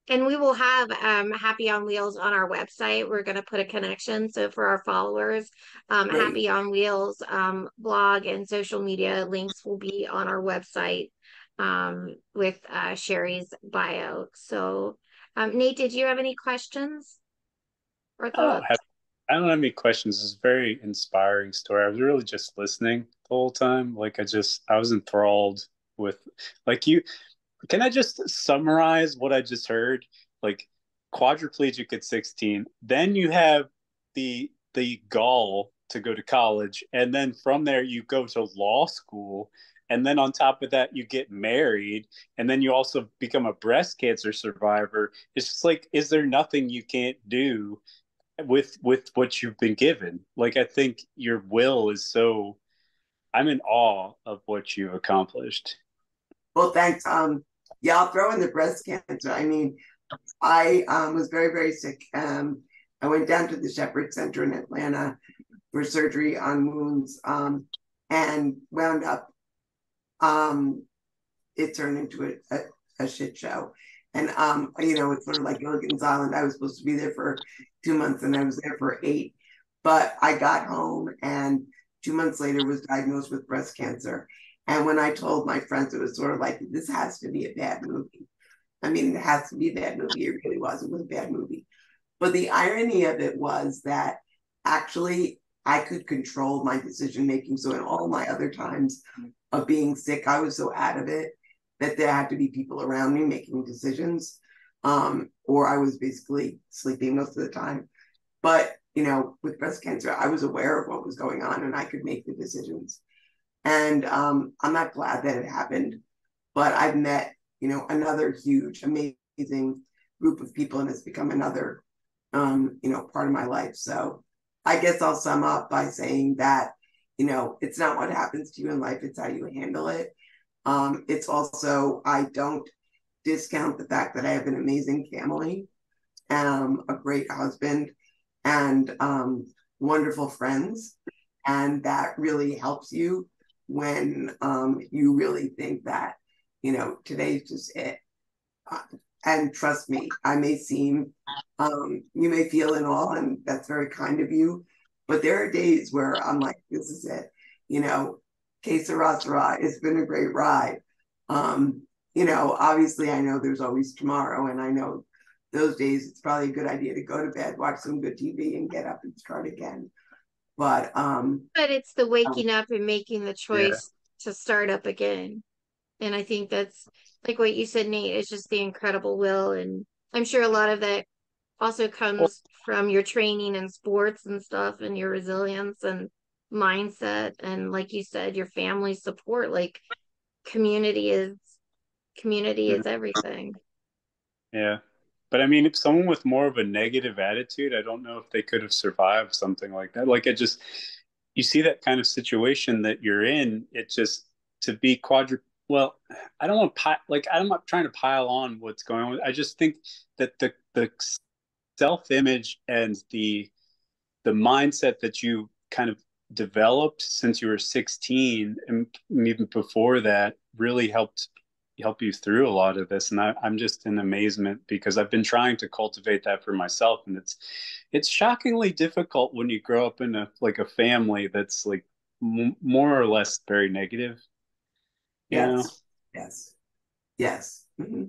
And we will have Happy on Wheels on our website. We're going to put a connection. So for our followers, great. Happy on Wheels blog and social media links will be on our website with Sherry's bio. So, Nate, did you have any questions or I don't have thoughts? I don't have any questions. It's a very inspiring story. I was really just listening the whole time. Like I was enthralled with like can I just summarize what I just heard? Like quadriplegic at 16, then you have the gall to go to college, and then from there you go to law school, and then on top of that you get married, and then you also become a breast cancer survivor. It's just like, is there nothing you can't do with what you've been given? Like, I think your will is so, I'm in awe of what you've accomplished. Well, thanks. Yeah, I'll throw in the breast cancer. I mean, I was very, very sick. I went down to the Shepherd Center in Atlanta for surgery on wounds, and wound up, it turned into a shit show. And, it's sort of like Gilligan's Island. I was supposed to be there for 2 months and I was there for 8. But I got home and 2 months later was diagnosed with breast cancer. And when I told my friends, it was sort of like, this has to be a bad movie. I mean, it has to be a bad movie. It really was. It was a bad movie. But the irony of it was that actually I could control my decision making. So in all my other times of being sick, I was so out of it that there had to be people around me making decisions. Or I was basically sleeping most of the time. But, with breast cancer, I was aware of what was going on and I could make the decisions. And I'm not glad that it happened, but I've met, another huge, amazing group of people, and it's become another, part of my life. So I guess I'll sum up by saying that, it's not what happens to you in life, it's how you handle it. It's also, I don't discount the fact that I have an amazing family, a great husband, and wonderful friends. And that really helps you when you really think that, today's just it. And trust me, I may seem, you may feel in awe, and that's very kind of you. But there are days where I'm like, this is it. Que sera, sera. It's been a great ride. Obviously, I know there's always tomorrow, and I know those days it's probably a good idea to go to bed, watch some good TV, and get up and start again. But it's the waking up and making the Yeah. choice to start up again. And I think that's like what you said, Nate, it's just the incredible will. And I'm sure a lot of that also comes from your training in sports and stuff, and your resilience and mindset. And like you said, your family support, like community is everything. Yeah. But I mean, if someone with more of a negative attitude, I don't know if they could have survived something like that. Like, you see that kind of situation that you're in, it just, to be well, I don't want I'm not trying to pile on what's going on. I just think that the self-image and the mindset that you kind of developed since you were 16 and even before that really help you through a lot of this. And I'm just in amazement because I've been trying to cultivate that for myself, and it's shockingly difficult when you grow up in a family that's like more or less very negative. yes, yes. Mm-hmm.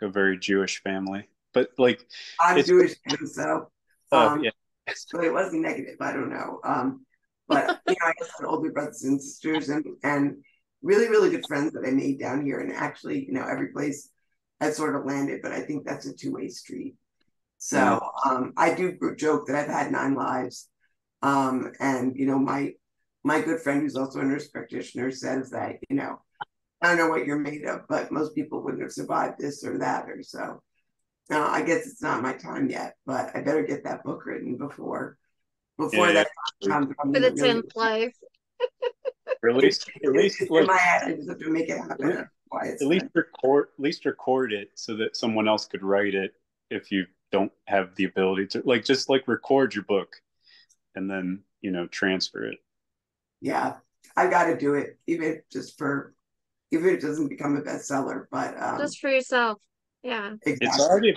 A very Jewish family, but like I'm it's Jewish too, so yeah. but it wasn't negative. I don't know. But I just had older brothers and sisters, and really, really good friends that I made down here. And actually, every place I sort of landed, but I think that's a two-way street. So I do joke that I've had 9 lives. And my good friend who's also a nurse practitioner says that, I don't know what you're made of, but most people wouldn't have survived this or that or so. Now, I guess it's not my time yet, but I better get that book written before that comes. For the 10th life. At least in my head. I just have to make it happen. At least record it so that someone else could write it if you don't have the ability to, just record your book and then transfer it. Yeah, I got to do it, even if it doesn't become a bestseller, but just for yourself. Yeah, exactly.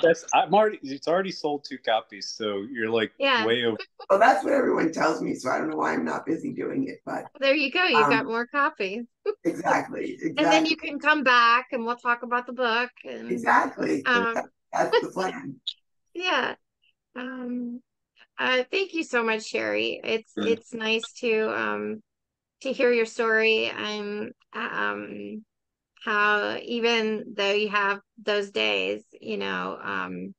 It's already sold 2 copies, so you're way over. Well, that's what everyone tells me, so I don't know why I'm not busy doing it, but there you go. You've got more copies. Exactly. And then you can come back and we'll talk about the book. And exactly. That's the plan. Yeah. Thank you so much, Sherry. It's nice to hear your story. I'm how even though you have those days, you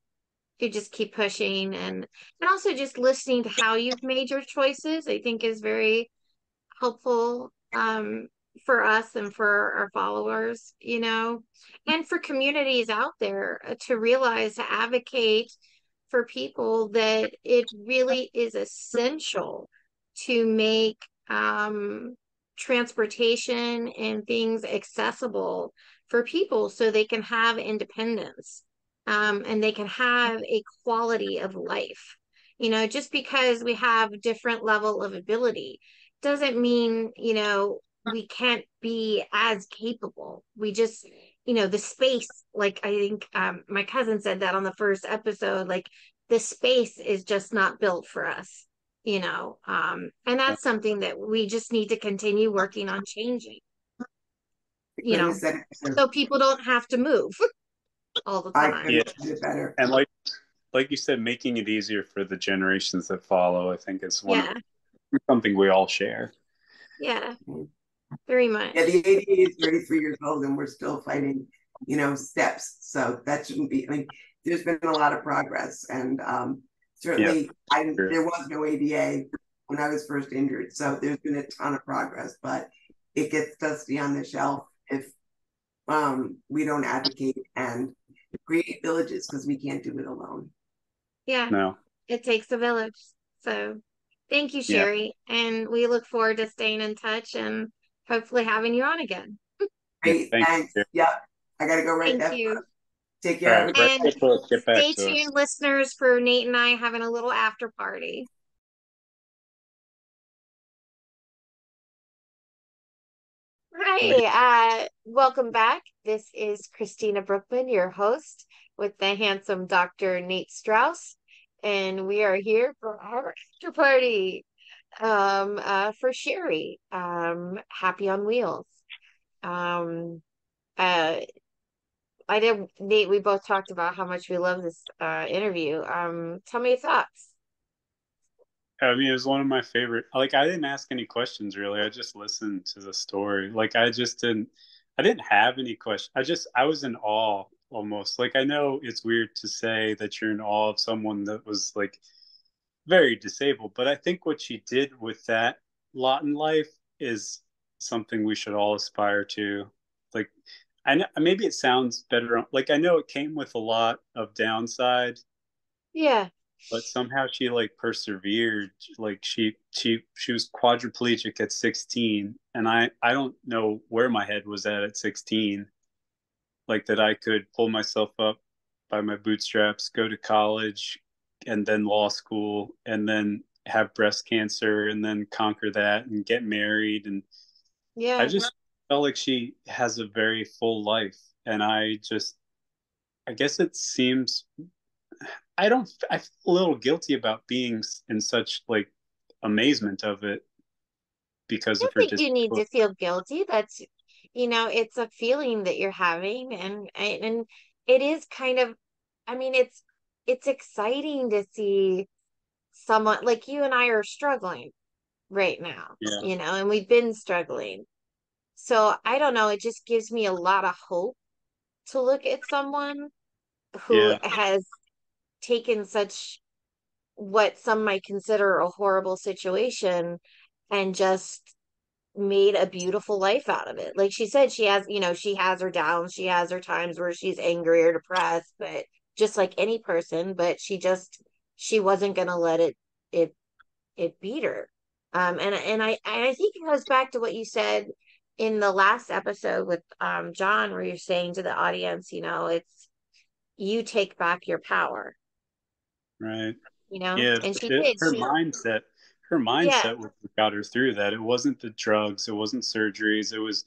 just keep pushing, and also just listening to how you've made your choices, I think is very helpful for us and for our followers, and for communities out there to realize, to advocate for people that it really is essential to make transportation and things accessible for people so they can have independence, and they can have a quality of life. Just because we have different level of ability doesn't mean, we can't be as capable. We just, the space, like I think my cousin said that on the first episode, like the space is just not built for us, and that's something that we just need to continue working on changing, Couldn't have said it better. so people don't have to move all the I time. couldn't have said it better. And like you said, making it easier for the generations that follow, I think is Yeah. something we all share. Yeah, very much. Yeah, the ADA is 33 years old and we're still fighting, steps. So that shouldn't be, there's been a lot of progress. And certainly there was no ADA when I was first injured. So there's been a ton of progress, but it gets dusty on the shelf if we don't advocate and create villages, because we can't do it alone. Yeah. No. It takes a village. So thank you, Sherry. And we look forward to staying in touch and hopefully having you on again. Great, thanks. Yep. I gotta go right Thank now. you. Take care. And stay tuned, listeners, for Nate and I having a little after party. Hi, welcome back. This is Christina Brookman, your host, with the handsome Dr. Nate Strauss, and we are here for our after party for Sherry, Happy on Wheels. I did, Nate, we both talked about how much we love this interview. Tell me your thoughts. I mean, it was one of my favorite. Like, I didn't ask any questions really. I just listened to the story. Like, I didn't have any questions. I was in awe almost. Like, I know it's weird to say that you're in awe of someone that was like very disabled, but I think what she did with that lot in life is something we should all aspire to. Like, I know maybe it sounds better. Like, I know it came with a lot of downside. Yeah. But somehow she like persevered. Like she was quadriplegic at 16, and I don't know where my head was at 16. Like that I could pull myself up by my bootstraps, go to college, and then law school, and then have breast cancer, and then conquer that, and get married, and I just felt like she has a very full life, and I guess it seems I feel a little guilty about being in such like amazement of it because I of her think you need disability. to feel guilty. That's, it's a feeling that you're having, and it is kind of, I mean, it's exciting to see someone like you and I are struggling right now, and we've been struggling. So I don't know, it just gives me a lot of hope to look at someone who has taken such what some might consider a horrible situation and just made a beautiful life out of it. Like she said, she has her downs, she has her times where she's angry or depressed, but just like any person, but she wasn't gonna let it beat her. And I think it goes back to what you said in the last episode with John, where you're saying to the audience, it's you take back your power. Right. And she did. Her mindset was what got her through that. It wasn't the drugs, it wasn't surgeries, it was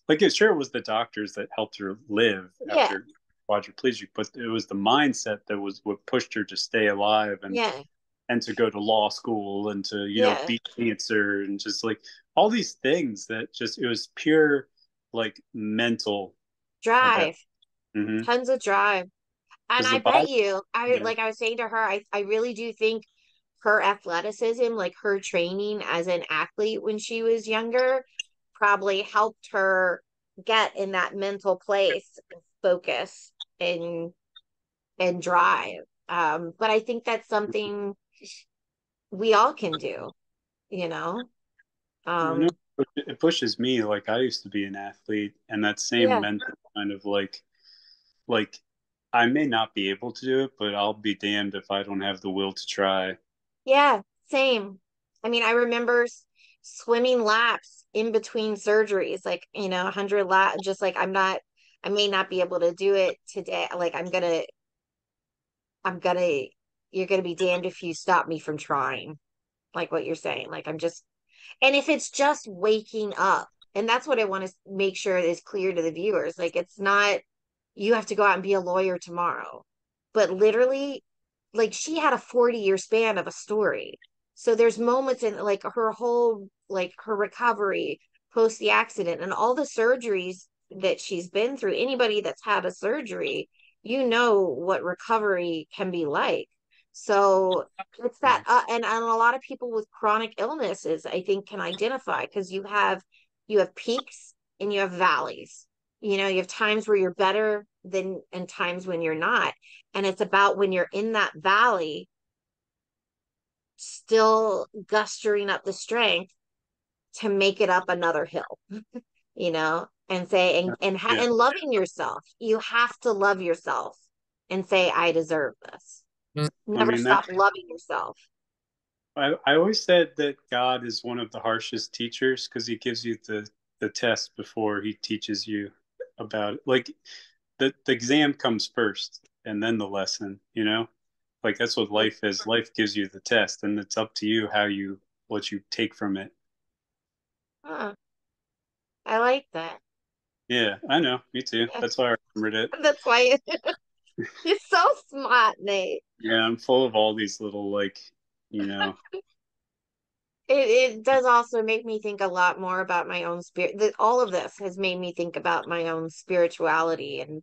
like it was the doctors that helped her live after quadriplegic, but it was the mindset that was what pushed her to stay alive and to go to law school and to beat cancer and just like all these things that just it was pure like mental drive. Tons of drive. And I bet you, like I was saying to her, I really do think her athleticism, like her training as an athlete when she was younger, probably helped her get in that mental place of focus and drive. But I think that's something we all can do, you know. I know Um, it pushes me. Like I used to be an athlete, and that same yeah, mental kind of like I may not be able to do it, but I'll be damned if I don't have the will to try. yeah, same. I mean, I remember swimming laps in between surgeries, like, 100 lap, just like I may not be able to do it today. Like, I'm gonna, you're gonna be damned if you stop me from trying, like what you're saying. Like, and if it's just waking up, and that's what I want to make sure is clear to the viewers. Like, it's not, you have to go out and be a lawyer tomorrow, but literally, like, she had a 40-year span of a story. So there's moments in like her whole, like her recovery post the accident and all the surgeries that she's been through. Anybody that's had a surgery, what recovery can be like. So it's that, and a lot of people with chronic illnesses, I think, can identify, because you have peaks and you have valleys. You have times where you're better than and times when you're not. And it's about when you're in that valley, still gustering up the strength to make it up another hill, and say, Yeah, and loving yourself. You have to love yourself and say, I deserve this. I Never mean stop that. loving yourself. I always said that God is one of the harshest teachers because he gives you the test before he teaches you about it. Like the exam comes first and then the lesson, you know? Like that's what life is. Life gives you the test and it's up to you what you take from it. Huh, I like that. Yeah, I know. Me too. Yeah. That's why I remembered it. That's why you're so smart, Nate. Yeah, I'm full of all these little like, you know. It does also make me think a lot more about my own spirit. That all of this has made me think about my own spirituality and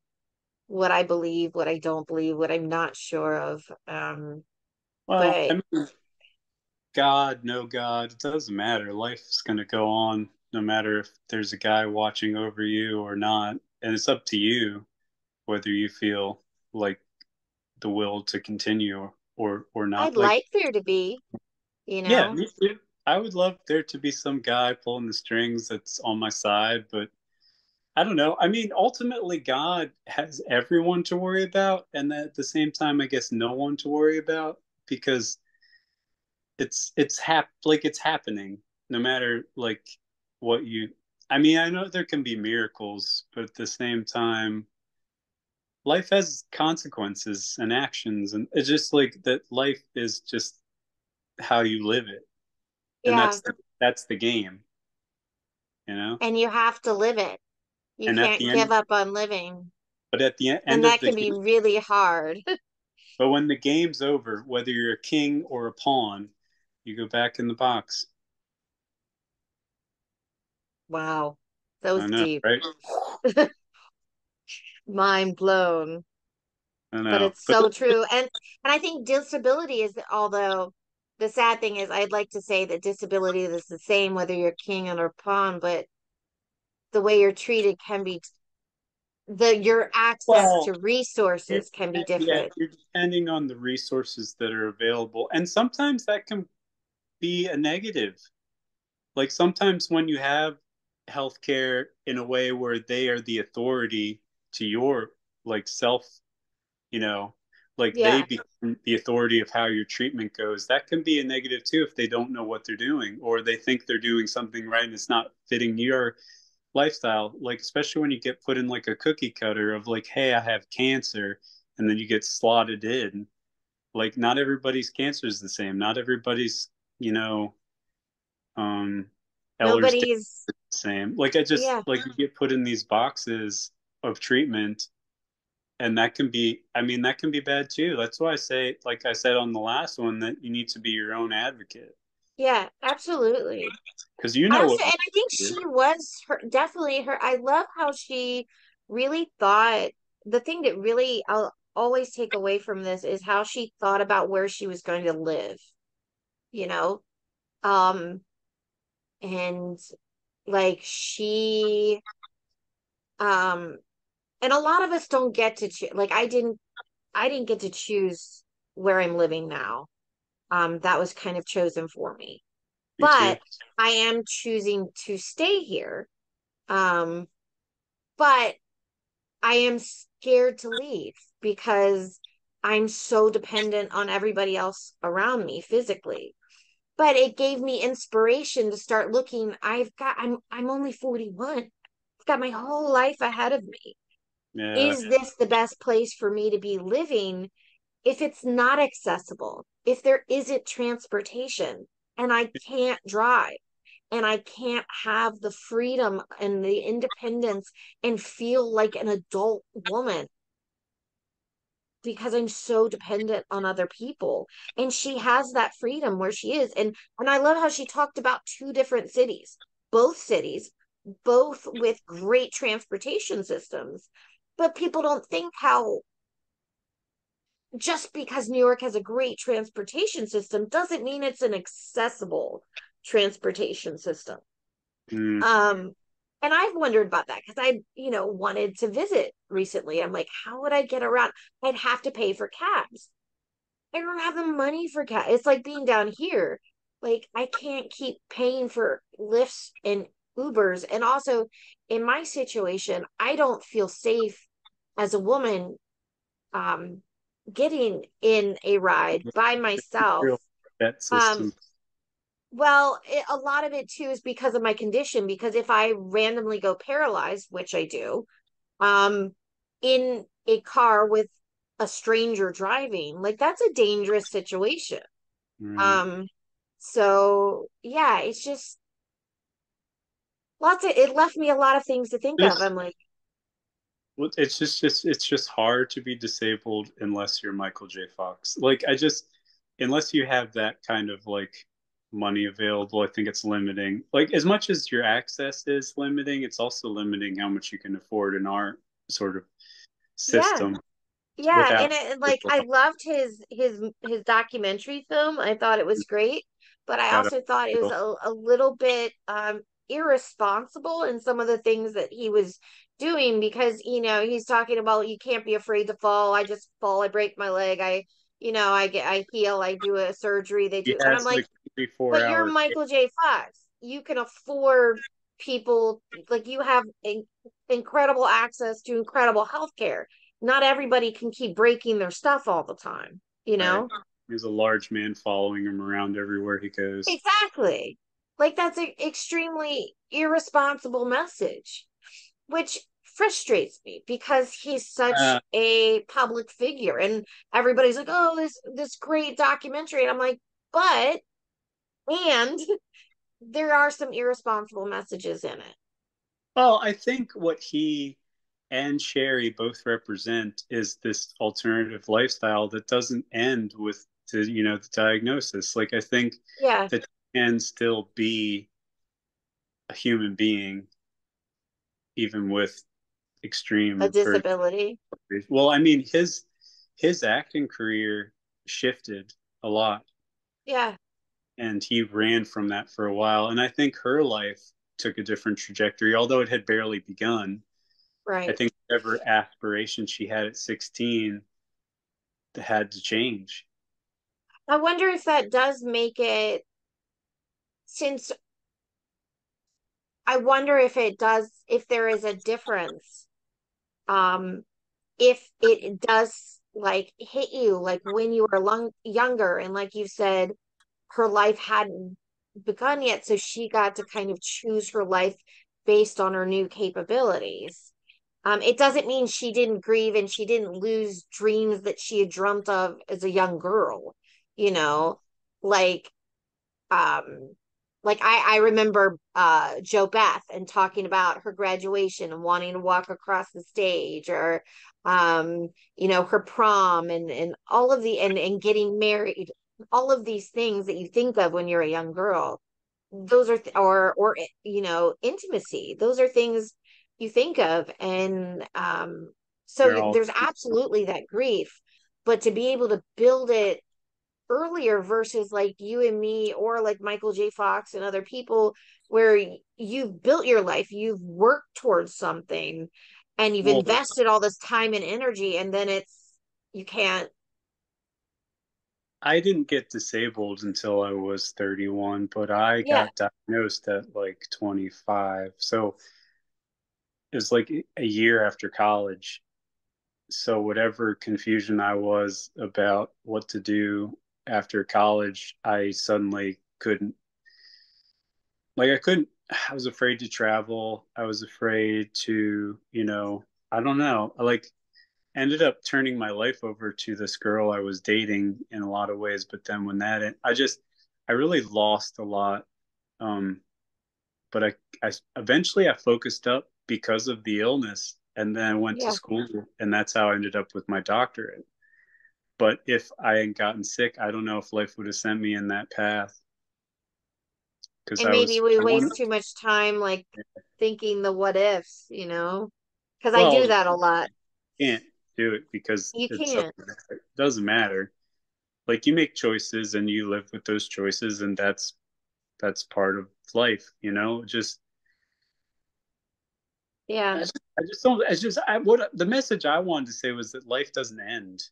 what I believe, what I don't believe, what I'm not sure of. Well, But I mean, God, no God, it doesn't matter. Life is going to go on no matter if there's a guy watching over you or not. And it's up to you whether you feel like the will to continue or I'd not. Like, like there to be, you yeah, know. me too. I would love there to be some guy pulling the strings that's on my side, but I don't know. I mean, ultimately, God has everyone to worry about, and at the same time, I guess no one to worry about because it's happening no matter like what you. I mean, I know there can be miracles, but at the same time, life has consequences and actions, and it's just like that. Life is just how you live it, and Yeah, that's the game, you know. and you have to live it. You And at can't the give end, up on living. but at the And end of that the can be game, really hard. but when the game's over, whether you're a king or a pawn, you go back in the box. Wow. That I was know, deep. right? Mind blown. I But know, it's but so true. And I think disability is, although the sad thing is, I'd like to say that disability is the same whether you're king or pawn, but the way you're treated can be, your access well, to resources can be yeah, different. you're depending on the resources that are available, and sometimes that can be a negative. Like sometimes when you have healthcare in a way where they are the authority to your like self, you know, like they Yeah. become the authority of how your treatment goes, that can be a negative too if they don't know what they're doing or they think they're doing something right and it's not fitting your lifestyle. Like especially when you get put in like a cookie cutter of like, hey, I have cancer, and then you get slotted in. Like not everybody's cancer is the same. Not everybody's, you know, um Eller's the Nobody's, same. Like I just yeah. like you get put in these boxes of treatment and that can be, I mean, that can be bad too. That's why I say, like I said on the last one, that you need to be your own advocate Yeah, absolutely. because you I know also, what and I think you she was definitely her. I love how she really thought, the thing that really I'll always take away from this is how she thought about where she was going to live, you know? Um, and like, she And a lot of us don't get to choose. Like I didn't get to choose where I'm living now. That was kind of chosen for me. Me too. But I am choosing to stay here. But I am scared to leave because I'm so dependent on everybody else around me physically. But it gave me inspiration to start looking. I'm only 41. I've got my whole life ahead of me. Yeah. Is this the best place for me to be living if it's not accessible, if there isn't transportation and I can't drive and I can't have the freedom and the independence and feel like an adult woman because I'm so dependent on other people. And she has that freedom where she is. And I love how she talked about two different cities, both with great transportation systems. But people don't think how just because New York has a great transportation system doesn't mean it's an accessible transportation system. Mm. Um, and I've wondered about that because I wanted to visit recently. I'm like, how would I get around? I'd have to pay for cabs. I don't have the money for cabs. It's like being down here. Like I can't keep paying for lifts and Ubers. And also in my situation, I don't feel safe as a woman um getting in a ride by myself. Real vet um system. well, a lot of it too is because of my condition, because if I randomly go paralyzed, which I do, um in a car with a stranger driving, like that's a dangerous situation. Right. um so yeah, it's just it left me a lot of things to think of. It's, I'm like, well, it's just hard to be disabled unless you're Michael J. Fox. Like I just unless you have that kind of like money available, I think it's limiting. Like as much as your access is limiting, it's also limiting how much you can afford in our sort of yeah. system Yeah, without. and like I loved his documentary film. I thought it was great, but I Shout out. also thought it was a little bit irresponsible in some of the things that he was doing, because he's talking about you can't be afraid to fall. I just fall, I break my leg, I heal, I do a surgery, they He do, and I'm has like, like 24 but you're hour. Michael J. Fox. You can afford people, like you have incredible access to incredible healthcare. Not everybody can keep breaking their stuff all the time, you Right. know? There's a large man following him around everywhere he goes. Exactly. Like that's an extremely irresponsible message, which frustrates me because he's such Uh, a public figure and everybody's like, "Oh, this great documentary." And I'm like, "But and there are some irresponsible messages in it." well, I think what he and Sherry both represent is this alternative lifestyle that doesn't end with the diagnosis. Like I think Yeah, that you can still be a human being even with a extreme or disability. well, I mean his acting career shifted a lot Yeah, and he ran from that for a while. And I think her life took a different trajectory, although it had barely begun. I right. think whatever aspiration she had at 16 had to change. I wonder if that does make it, since I wonder if there is a difference. Um, if it does like hit you like when you were younger, and like you said, her life hadn't begun yet, so she got to kind of choose her life based on her new capabilities. It doesn't mean she didn't grieve and she didn't lose dreams that she had dreamt of as a young girl, you know, like um I remember Joe Beth and talking about her graduation and wanting to walk across the stage, or her prom and all of and getting married, all of these things that you think of when you're a young girl. Those are or intimacy, those are things you think of. And so They're all there's absolutely that grief, but to be able to build it earlier versus like you and me or like Michael J. Fox and other people, where you've built your life, you've worked towards something, and you've Well, invested all this time and energy, and then you can't. I didn't get disabled until I was 31, but I Yeah, got diagnosed at like 25. So it was like a year after college. So whatever confusion I was about what to do after college, I suddenly couldn't, like I couldn't, I was afraid to travel. I was afraid to, I don't know. I like ended up turning my life over to this girl I was dating in a lot of ways, but then when I really lost a lot. Um, but I eventually I focused up because of the illness, and then I went to yeah. school, and that's how I ended up with my doctorate. But if I hadn't gotten sick, I don't know if life would have sent me in that path, because And maybe we I waste wanted, too much time like thinking the what ifs, you know? Because I do well, that a lot. can't do it because You it can't. doesn't matter. Like you make choices and you live with those choices, and that's part of life, just Yeah. I just don't. It's just what the message I wanted to say was that life doesn't end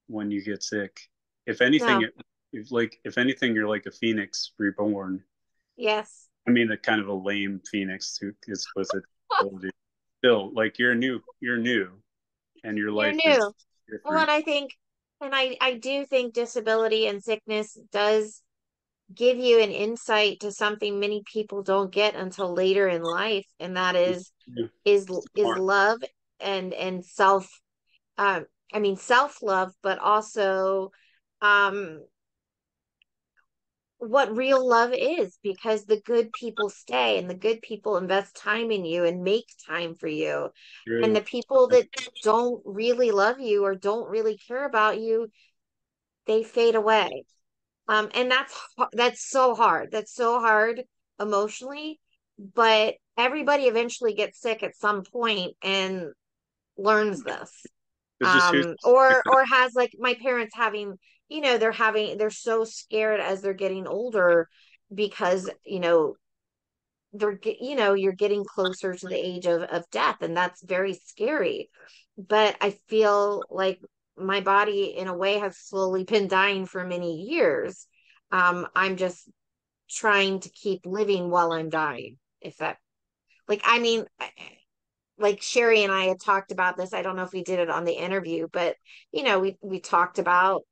when you get sick. If anything, No. if anything, you're like a phoenix reborn. Yes. I mean, a kind of a lame phoenix who is supposed to hold you. Still, like you're new, and your You're life is new. Well, different. and I think, and I do think disability and sickness does give you an insight to something many people don't get until later in life, and that Yeah. is Smart. love and self, I mean self-love, but also um what real love is, because the good people stay and the good people invest time in you and make time for you. And True. the people that don't really love you or don't really care about you, they fade away. And that's so hard. That's so hard emotionally, but everybody eventually gets sick at some point and learns this. It's just who's Or has, like my parents having, they're so scared as they're getting older, because you're getting closer to the age of death, and that's very scary. But I feel like my body in a way has slowly been dying for many years. I'm just trying to keep living while I'm dying, if that, like, I mean, like Sherry and I had talked about this. I don't know if we did it on the interview, but we talked about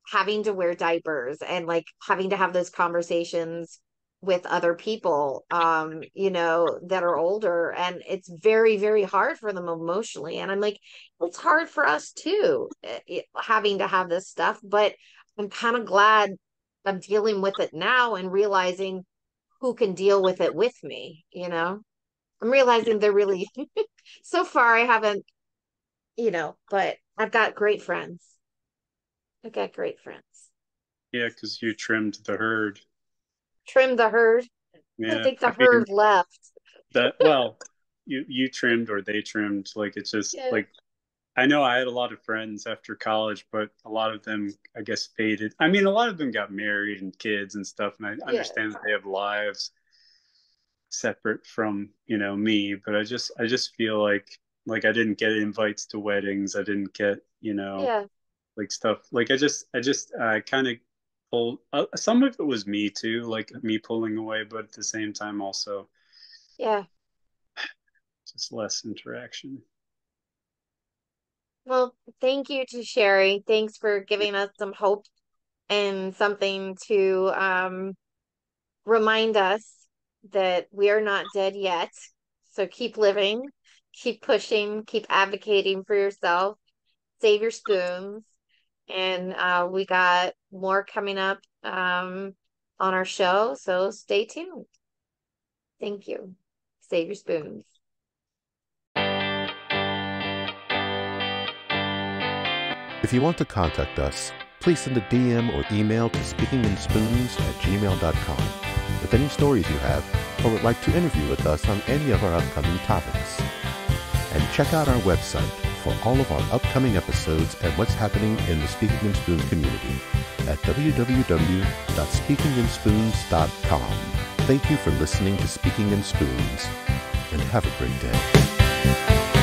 having to wear diapers and like having to have those conversations with other people, that are older, and it's very, very hard for them emotionally. And I'm like, it's hard for us too, having to have this stuff, but I'm kind of glad I'm dealing with it now and realizing who can deal with it with me. I'm realizing they're really, so far I haven't, but I've got great friends. I've got great friends. yeah, because you trimmed the herd. Trim the herd. I Yeah, think the I mean herd left. that. Well, you trimmed or they trimmed. Like it's just Yeah. like I know I had a lot of friends after college, but a lot of them, I guess, faded. I mean, a lot of them got married and kids and stuff, and I Yeah. understand that they have lives separate from, me, but I just feel like I didn't get invites to weddings. I didn't get, Yeah. like stuff. Like I kind of pulled. Some of it was me too, like me pulling away, but at the same time, also Yeah. just less interaction. Well, thank you to Sherry. Thanks for giving us some hope and something to remind us that we are not dead yet. So keep living, keep pushing, keep advocating for yourself, save your spoons. And we got more coming up on our show. So stay tuned. Thank you. Save your spoons. If you want to contact us, please send a DM or email to speakinginspoons@gmail.com with any stories you have or would like to interview with us on any of our upcoming topics. And check out our website for all of our upcoming episodes and what's happening in the Speaking in Spoons community at www.speakinginspoons.com. Thank you for listening to Speaking in Spoons, and have a great day.